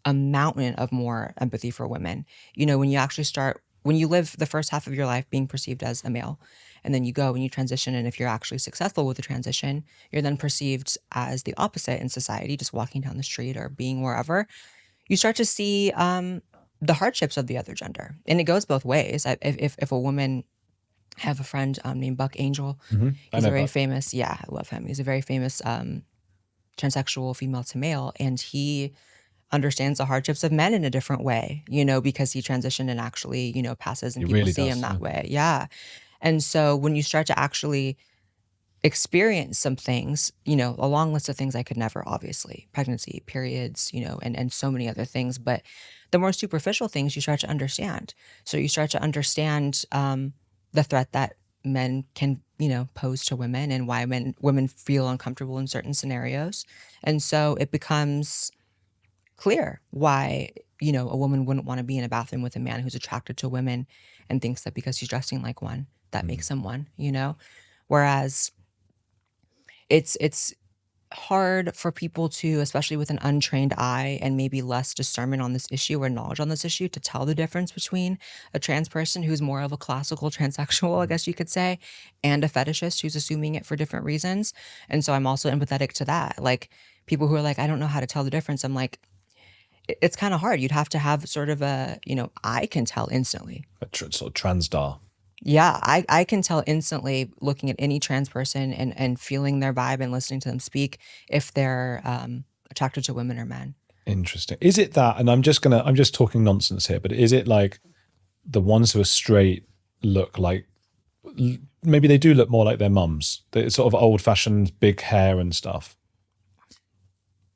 a mountain of more empathy for women. You know, when you live the first half of your life being perceived as a male, and then you go and you transition, and if you're actually successful with the transition, you're then perceived as the opposite in society, just walking down the street or being wherever. You start to see the hardships of the other gender. And it goes both ways. If a woman, I have a friend named Buck Angel. He's a very famous, I love him. He's a very famous transsexual female to male, and he understands the hardships of men in a different way, you know, because he transitioned and actually, you know, passes and He people really see does, him that way. Yeah. And so when you start to actually experience some things, you know, a long list of things I could never, obviously, pregnancy, periods, you know, and so many other things, but the more superficial things you start to understand. So you start to understand the threat that men can, you know, pose to women, and why women feel uncomfortable in certain scenarios. And so it becomes clear why, you know, a woman wouldn't want to be in a bathroom with a man who's attracted to women and thinks that because he's dressing like one, that makes him one, you know? Whereas it's hard for people to, especially with an untrained eye and maybe less discernment on this issue or knowledge on this issue, to tell the difference between a trans person who's more of a classical transsexual, I guess you could say, and a fetishist who's assuming it for different reasons. And so I'm also empathetic to that. Like, people who are like, I don't know how to tell the difference. I'm like, it's kind of hard. You'd have to have sort of a, you know, I can tell instantly. Sort of Trans-dar. Yeah, I can tell instantly looking at any trans person and feeling their vibe and listening to them speak if they're attracted to women or men. Interesting. Is it that, and I'm just talking nonsense here, but is it like the ones who are straight look like, maybe they do look more like their mums? They're sort of old fashioned, big hair and stuff.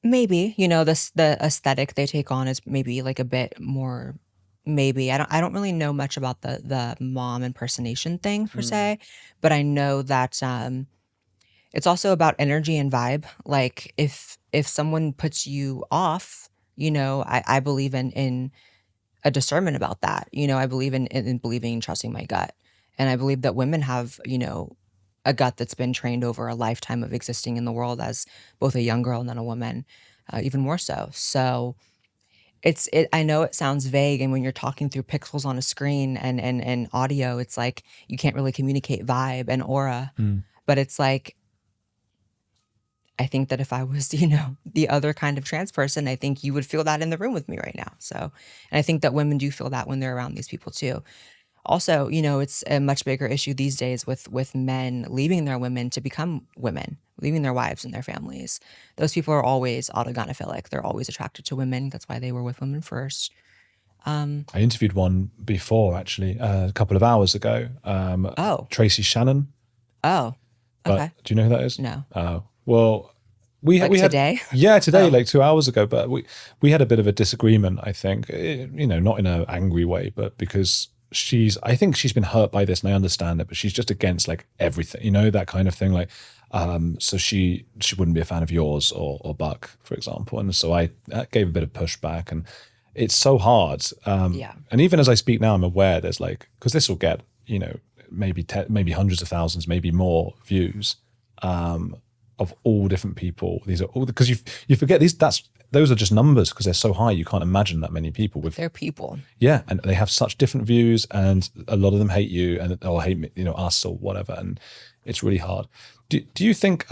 Maybe, the aesthetic they take on is maybe like a bit more. Maybe I don't really know much about the mom impersonation thing per se, but I know that it's also about energy and vibe. Like if someone puts you off, I believe in a discernment about that. I believe in believing and trusting my gut. And I believe that women have, a gut that's been trained over a lifetime of existing in the world as both a young girl and then a woman, even more so. So I know it sounds vague, and when you're talking through pixels on a screen and audio, it's like you can't really communicate vibe and aura. But it's like, I think that if I was, the other kind of trans person, I think you would feel that in the room with me right now. So, and I think that women do feel that when they're around these people too. Also, it's a much bigger issue these days with men leaving their women to become women, leaving their wives and their families. Those people are always autogynephilic. They're always attracted to women. That's why they were with women first. I interviewed one before, actually, a couple of hours ago. Tracy Shannon. Oh, okay. But do you know who that is? No. Well, we had today? Yeah, today, like 2 hours ago. But we had a bit of a disagreement, I think. Not in an angry way, but because I think she's been hurt by this, and I understand it, but she's just against like everything, that kind of thing. Like, so she wouldn't be a fan of yours or Buck, for example. And so I gave a bit of pushback, and it's so hard. And even as I speak now, I'm aware there's like, because this will get, maybe hundreds of thousands, maybe more views, of all different people. These are all, because you forget those are just numbers because they're so high. You can't imagine that many people with. They're people. Yeah, and they have such different views, and a lot of them hate you or hate me, us or whatever, and it's really hard. Do you think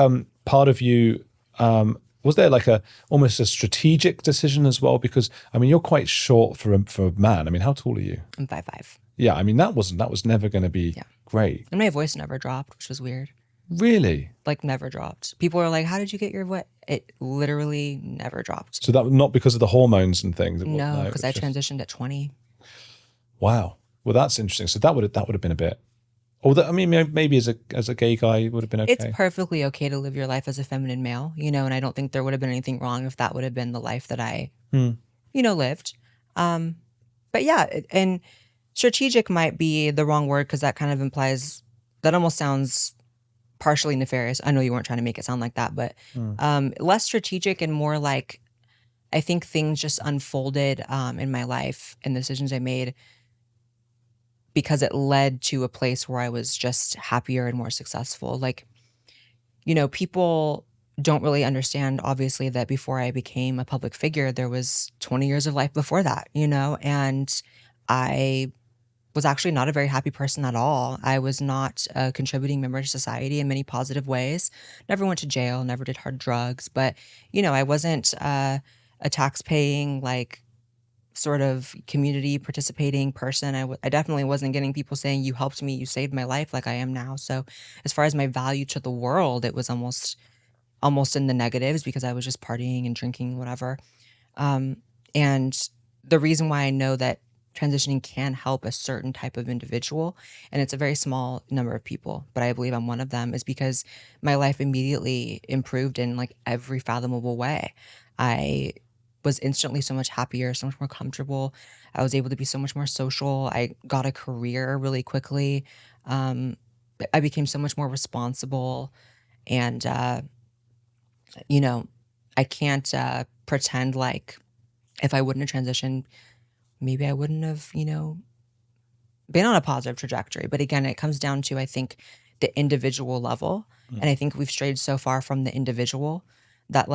part of you was there like almost a strategic decision as well? Because you're quite short for a man. How tall are you? I'm 5'5". Yeah, that was never going to be great. And my voice never dropped, which was weird. Really? Like never dropped. People are like, "How did you get your voice?" It literally never dropped. So that not because of the hormones and things. No, because I transitioned at 20. Wow. Well, that's interesting. So that would have been a bit. Although maybe as a gay guy, it would have been okay. It's perfectly okay to live your life as a feminine male, and I don't think there would have been anything wrong if that would have been the life that I, lived. But yeah, and strategic might be the wrong word because that kind of implies, that almost sounds partially nefarious. I know you weren't trying to make it sound like that, but less strategic and more like, I think things just unfolded in my life and the decisions I made because it led to a place where I was just happier and more successful. Like, people don't really understand, obviously, that before I became a public figure, there was 20 years of life before that, and I was actually not a very happy person at all. I was not a contributing member to society in many positive ways. Never went to jail, never did hard drugs, but, I wasn't a tax-paying, like, sort of community participating person. I definitely wasn't getting people saying, "You helped me, you saved my life," like I am now. So as far as my value to the world, it was almost in the negatives because I was just partying and drinking, whatever. And the reason why I know that transitioning can help a certain type of individual, and it's a very small number of people, but I believe I'm one of them, is because my life immediately improved in like every fathomable way. I was instantly so much happier, so much more comfortable. I was able to be so much more social. I got a career really quickly. I became so much more responsible, and I can't pretend like if I wouldn't have transitioned, maybe I wouldn't have, been on a positive trajectory. But again, it comes down to, I think, the individual level. And I think we've strayed so far from the individual that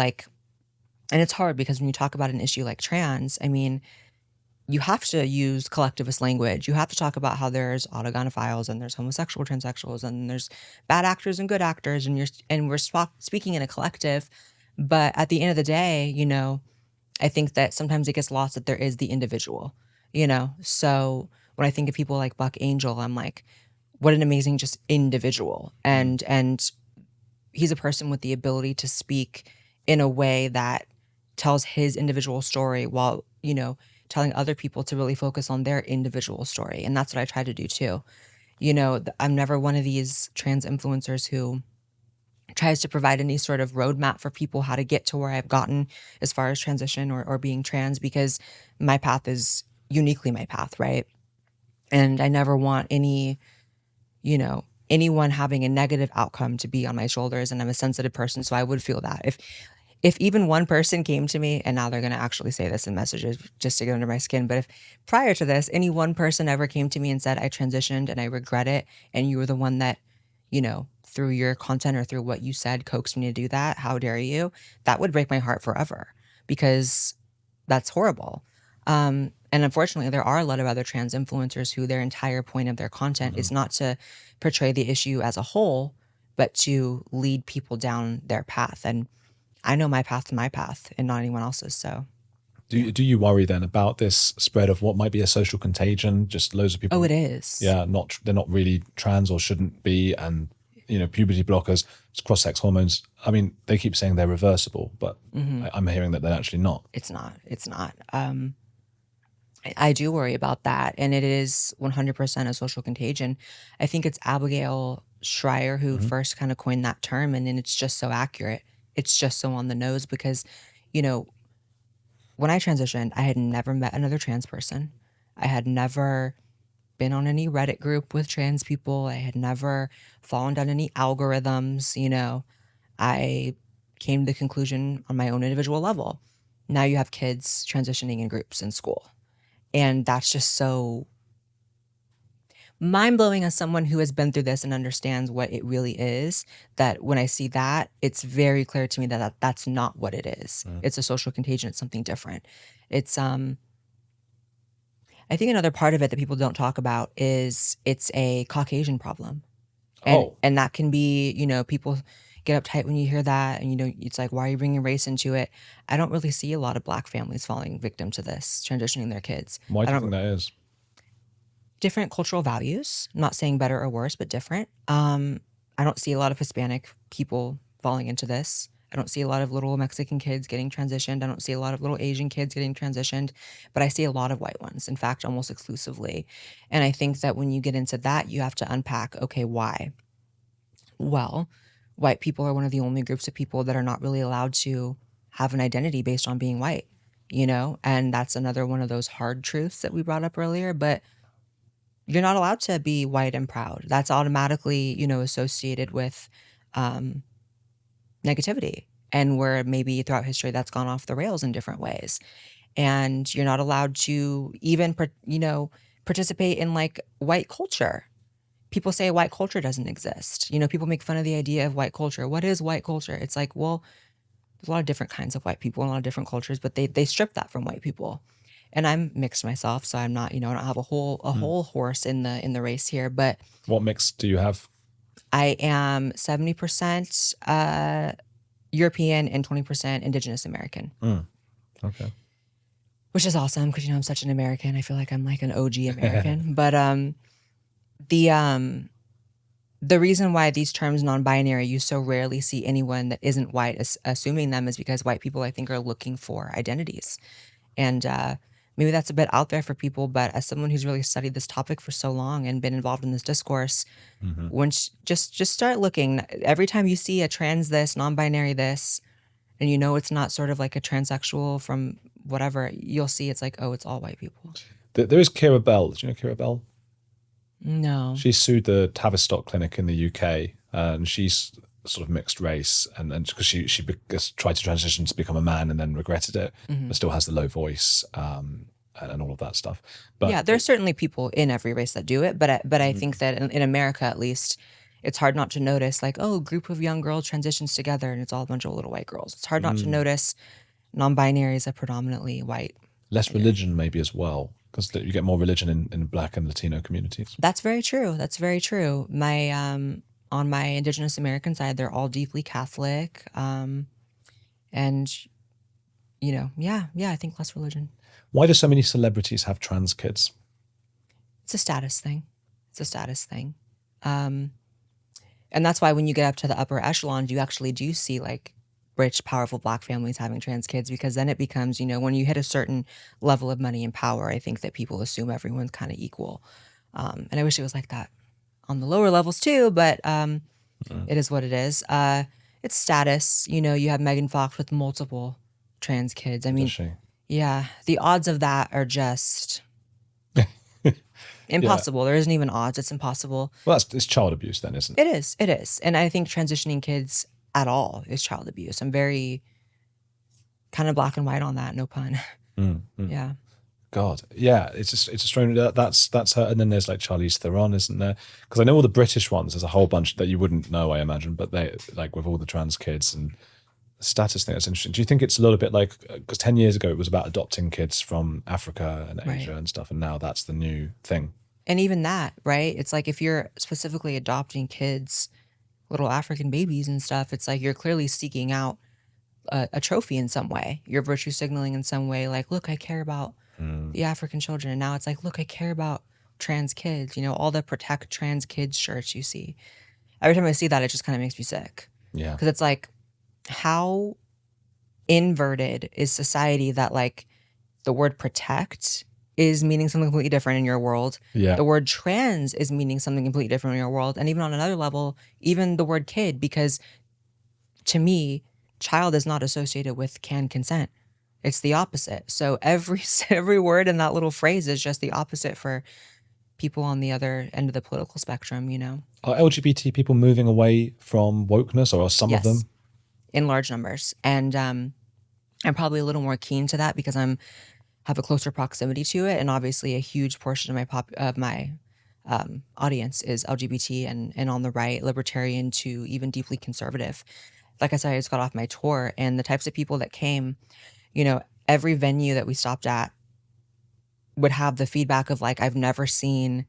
and it's hard because when you talk about an issue like trans, you have to use collectivist language. You have to talk about how there's autogynephiles and there's homosexual transsexuals and there's bad actors and good actors, and we're speaking in a collective. But at the end of the day, I think that sometimes it gets lost that there is the individual, So when I think of people like Buck Angel, I'm like, what an amazing just individual. And he's a person with the ability to speak in a way that tells his individual story while, telling other people to really focus on their individual story. And that's what I try to do too. I'm never one of these trans influencers who tries to provide any sort of roadmap for people how to get to where I've gotten as far as transition or being trans, because my path is uniquely my path, right? And I never want anyone having a negative outcome to be on my shoulders, and I'm a sensitive person, so I would feel that. If even one person came to me, and now they're going to actually say this in messages just to get under my skin, but if prior to this, any one person ever came to me and said, I transitioned and I regret it, and you were the one that, through your content or through what you said, coaxed me to do that, how dare you? That would break my heart forever, because that's horrible. And unfortunately, there are a lot of other trans influencers who their entire point of their content is not to portray the issue as a whole, but to lead people down their path. And I know my path to my path and not anyone else's. So do you worry then about this spread of what might be a social contagion? Just loads of people. Oh, it is. Yeah, they're not really trans or shouldn't be, and puberty blockers, cross-sex hormones. I mean, they keep saying they're reversible, but I'm hearing that they're actually not. It's not. I do worry about that, and it is 100% a social contagion. I think it's Abigail Schreier who first kind of coined that term, and it's just so accurate. It's just so on the nose, because, when I transitioned, I had never met another trans person. I had never been on any Reddit group with trans people. I had never fallen down any algorithms. I came to the conclusion on my own individual level. Now you have kids transitioning in groups in school. And that's just so mind-blowing as someone who has been through this and understands what it really is, that when I see that, it's very clear to me that that's not what it is. It's a social contagion. It's something different. It's I think another part of it that people don't talk about is it's a Caucasian problem. And that can be, people get uptight when you hear that, and it's like, why are you bringing race into it? I don't really see a lot of Black families falling victim to this, transitioning their kids. Why do you think that is? Different cultural values. I'm not saying better or worse, but different. I don't see a lot of Hispanic people falling into this. I don't see a lot of little Mexican kids getting transitioned. I don't see a lot of little Asian kids getting transitioned, but I see a lot of white ones, in fact, almost exclusively. And I think that when you get into that, you have to unpack, okay, why? Well, white people are one of the only groups of people that are not really allowed to have an identity based on being white, and that's another one of those hard truths that we brought up earlier. But you're not allowed to be white and proud. That's automatically, associated with negativity, and where maybe throughout history that's gone off the rails in different ways. And you're not allowed to even, participate in like white culture. People say white culture doesn't exist. People make fun of the idea of white culture. What is white culture? It's like, well, there's a lot of different kinds of white people and a lot of different cultures, but they strip that from white people. And I'm mixed myself, so I'm not, I don't have a whole horse in the race here. But what mix do you have? I am 70% European and 20% Indigenous American. Okay. Which is awesome, because I'm such an American. I feel like I'm like an OG American. But the reason why these terms non-binary, you so rarely see anyone that isn't white assuming them, is because white people, I think, are looking for identities. And maybe that's a bit out there for people, but as someone who's really studied this topic for so long and been involved in this discourse, once just start looking. Every time you see a trans this, non-binary this, and it's not sort of like a transsexual from whatever, you'll see it's like, oh, it's all white people. There is Kira Bell. Do you know Kira Bell? No. She sued the Tavistock Clinic in the UK, and she's sort of mixed race, and because she tried to transition to become a man and then regretted it, but still has the low voice and all of that stuff. But yeah, there's certainly people in every race that do it, but I think that in America, at least, it's hard not to notice, like, oh, a group of young girls transitions together and it's all a bunch of little white girls. It's hard not to notice non-binary is a predominantly white. Less religion maybe as well, because you get more religion in Black and Latino communities. That's very true. My on my Indigenous American side, they're all deeply Catholic, and I think less religion. Why do so many celebrities have trans kids? It's a status thing. And that's why when you get up to the upper echelons, you actually do see like rich, powerful Black families having trans kids, because then it becomes, when you hit a certain level of money and power, I think that people assume everyone's kind of equal. And I wish it was like that on the lower levels too, but it is what it is. it's status. You know, you have Megan Fox with multiple trans kids. I mean, Does she? yeah, the odds of that are just impossible. There isn't even odds. It's impossible. Well, it's child abuse then, isn't it? It is. It is. And I think transitioning kids at all is child abuse. I'm very kind of black and white on that. No pun. Yeah. God, yeah, it's a strange. That's her, and then there's like Charlize Theron, isn't there? Because I know all the British ones. There's a whole bunch that you wouldn't know, I imagine, but they like with all the trans kids and the status thing. That's interesting. Do you think it's a little bit like because 10 years ago it was about adopting kids from Africa and Asia and stuff, and now that's the new thing. And even that, right? It's like if you're specifically adopting kids, little African babies and stuff, it's like you're clearly seeking out a trophy in some way. You're virtue signaling in some way. Like, look, I care about the African children. And now it's like, look, I care about trans kids. You know, all the protect trans kids shirts you see. Every time I see that, it just kind of makes me sick. Yeah. Because it's like, how inverted is society that like the word protect is meaning something completely different in your world. Yeah. The word trans is meaning something completely different in your world. And even on another level, even the word kid, because to me, child is not associated with can consent. It's the opposite. So every word in that little phrase is just the opposite for people on the other end of the political spectrum, you know? Are LGBT people moving away from wokeness, or are some of them? In large numbers. And I'm probably a little more keen to that because have a closer proximity to it. And obviously a huge portion of my audience is LGBT and on the right, libertarian to even deeply conservative. Like I said, I just got off my tour, and the types of people that came, you know, every venue that we stopped at would have the feedback of like, I've never seen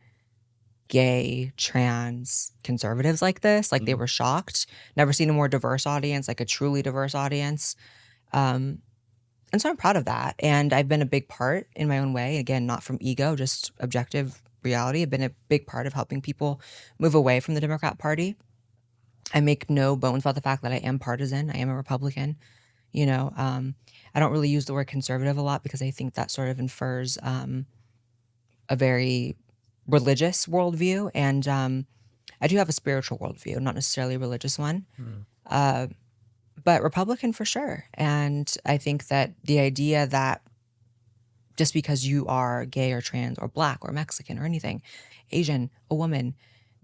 gay, trans conservatives like this. Like they were shocked. Never seen a more diverse audience, like a truly diverse audience. And so I'm proud of that. And I've been a big part in my own way. Again, not from ego, just objective reality. I've been a big part of helping people move away from the Democrat Party. I make no bones about the fact that I am partisan. I am a Republican. You know, I don't really use the word conservative a lot because I think that sort of infers a very religious worldview. And I do have a spiritual worldview, not necessarily a religious one, but Republican for sure. And I think that the idea that just because you are gay or trans or black or Mexican or anything, Asian, a woman,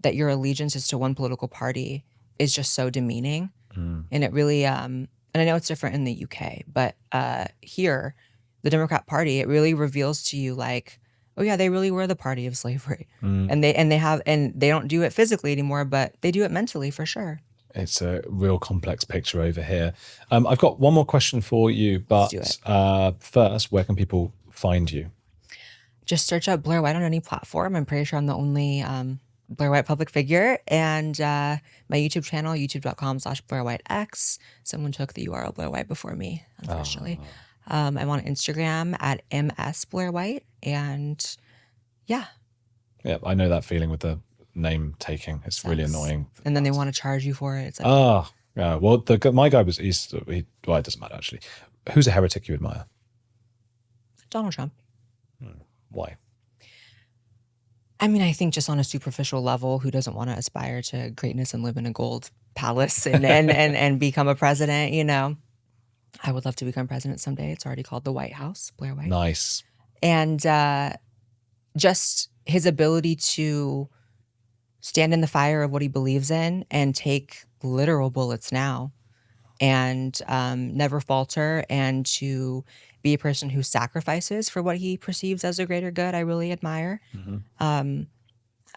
that your allegiance is to one political party is just so demeaning. And it really, and I know it's different in the UK, but here, the Democrat Party, it really reveals to you like, oh yeah, they really were the party of slavery. And they don't do it physically anymore, but they do it mentally for sure. It's a real complex picture over here. I've got one more question for you, but first, where can people find you? Just search up Blaire White on any platform. I'm pretty sure I'm the only Blaire White public figure. And my YouTube channel, youtube.com/BlaireWhiteX. Someone took the URL Blaire White before me, unfortunately. I'm on Instagram at @MSBlaireWhite. And yeah. Yeah, I know that feeling with the name taking. It's really annoying. And then they want to charge you for it. It's like, yeah. Well, my guy well, it doesn't matter actually. Who's a heretic you admire? Donald Trump. Why? I mean, I think just on a superficial level, who doesn't want to aspire to greatness and live in a gold palace and become a president, you know? I would love to become president someday. It's already called the White House, Blaire White. Nice. And just his ability to stand in the fire of what he believes in and take literal bullets now and never falter, and to be a person who sacrifices for what he perceives as a greater good, I really admire.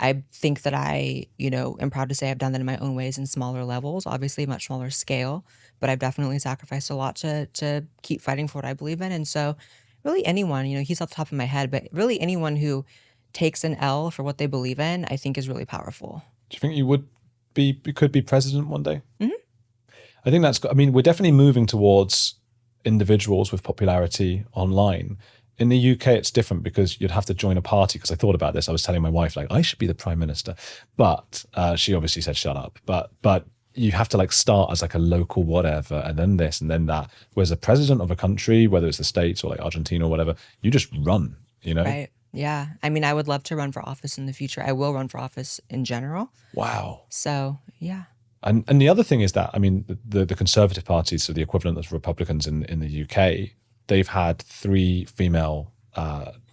I think that I, am proud to say I've done that in my own ways in smaller levels, obviously much smaller scale, but I've definitely sacrificed a lot to keep fighting for what I believe in. And so really anyone, he's off the top of my head, but really anyone who takes an L for what they believe in, I think is really powerful. Do you think you could be president one day? I think we're definitely moving towards individuals with popularity online. In the UK, it's different because you'd have to join a party. Because I thought about this. I was telling my wife, I should be the prime minister. But she obviously said, shut up. But you have to start as a local whatever, and then this and then that. Whereas a president of a country, whether it's the States or Argentina or whatever, you just run, Right. Yeah. I mean, I would love to run for office in the future. I will run for office in general. Wow. So, yeah. And the other thing is that, I mean, the Conservative parties, so the equivalent of Republicans in the UK, they've had 3 female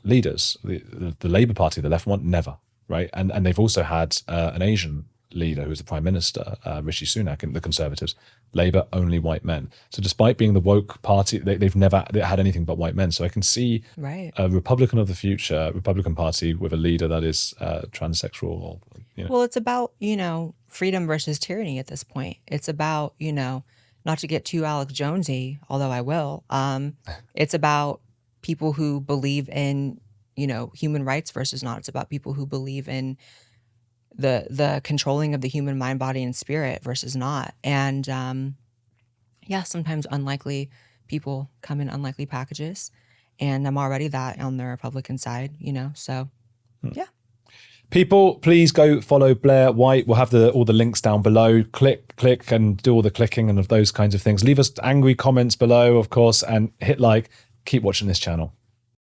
leaders. The Labour Party, the left one, never, right? And they've also had an Asian leader who's the Prime Minister, Rishi Sunak, in the Conservatives. Labour, only white men. So despite being the woke party, they've never had anything but white men. So I can see a Republican of the future, Republican Party with a leader that is transsexual. Or, Well, it's about, freedom versus tyranny at this point. It's about, not to get too Alex Jonesy, although I will. It's about people who believe in, human rights versus not. It's about people who believe in the controlling of the human mind, body, and spirit versus not. And sometimes unlikely people come in unlikely packages, and I'm already that on the Republican side, so yeah. People, please go follow Blaire White. We'll have all the links down below. Click, and do all the clicking and of those kinds of things. Leave us angry comments below, of course, and hit like. Keep watching this channel.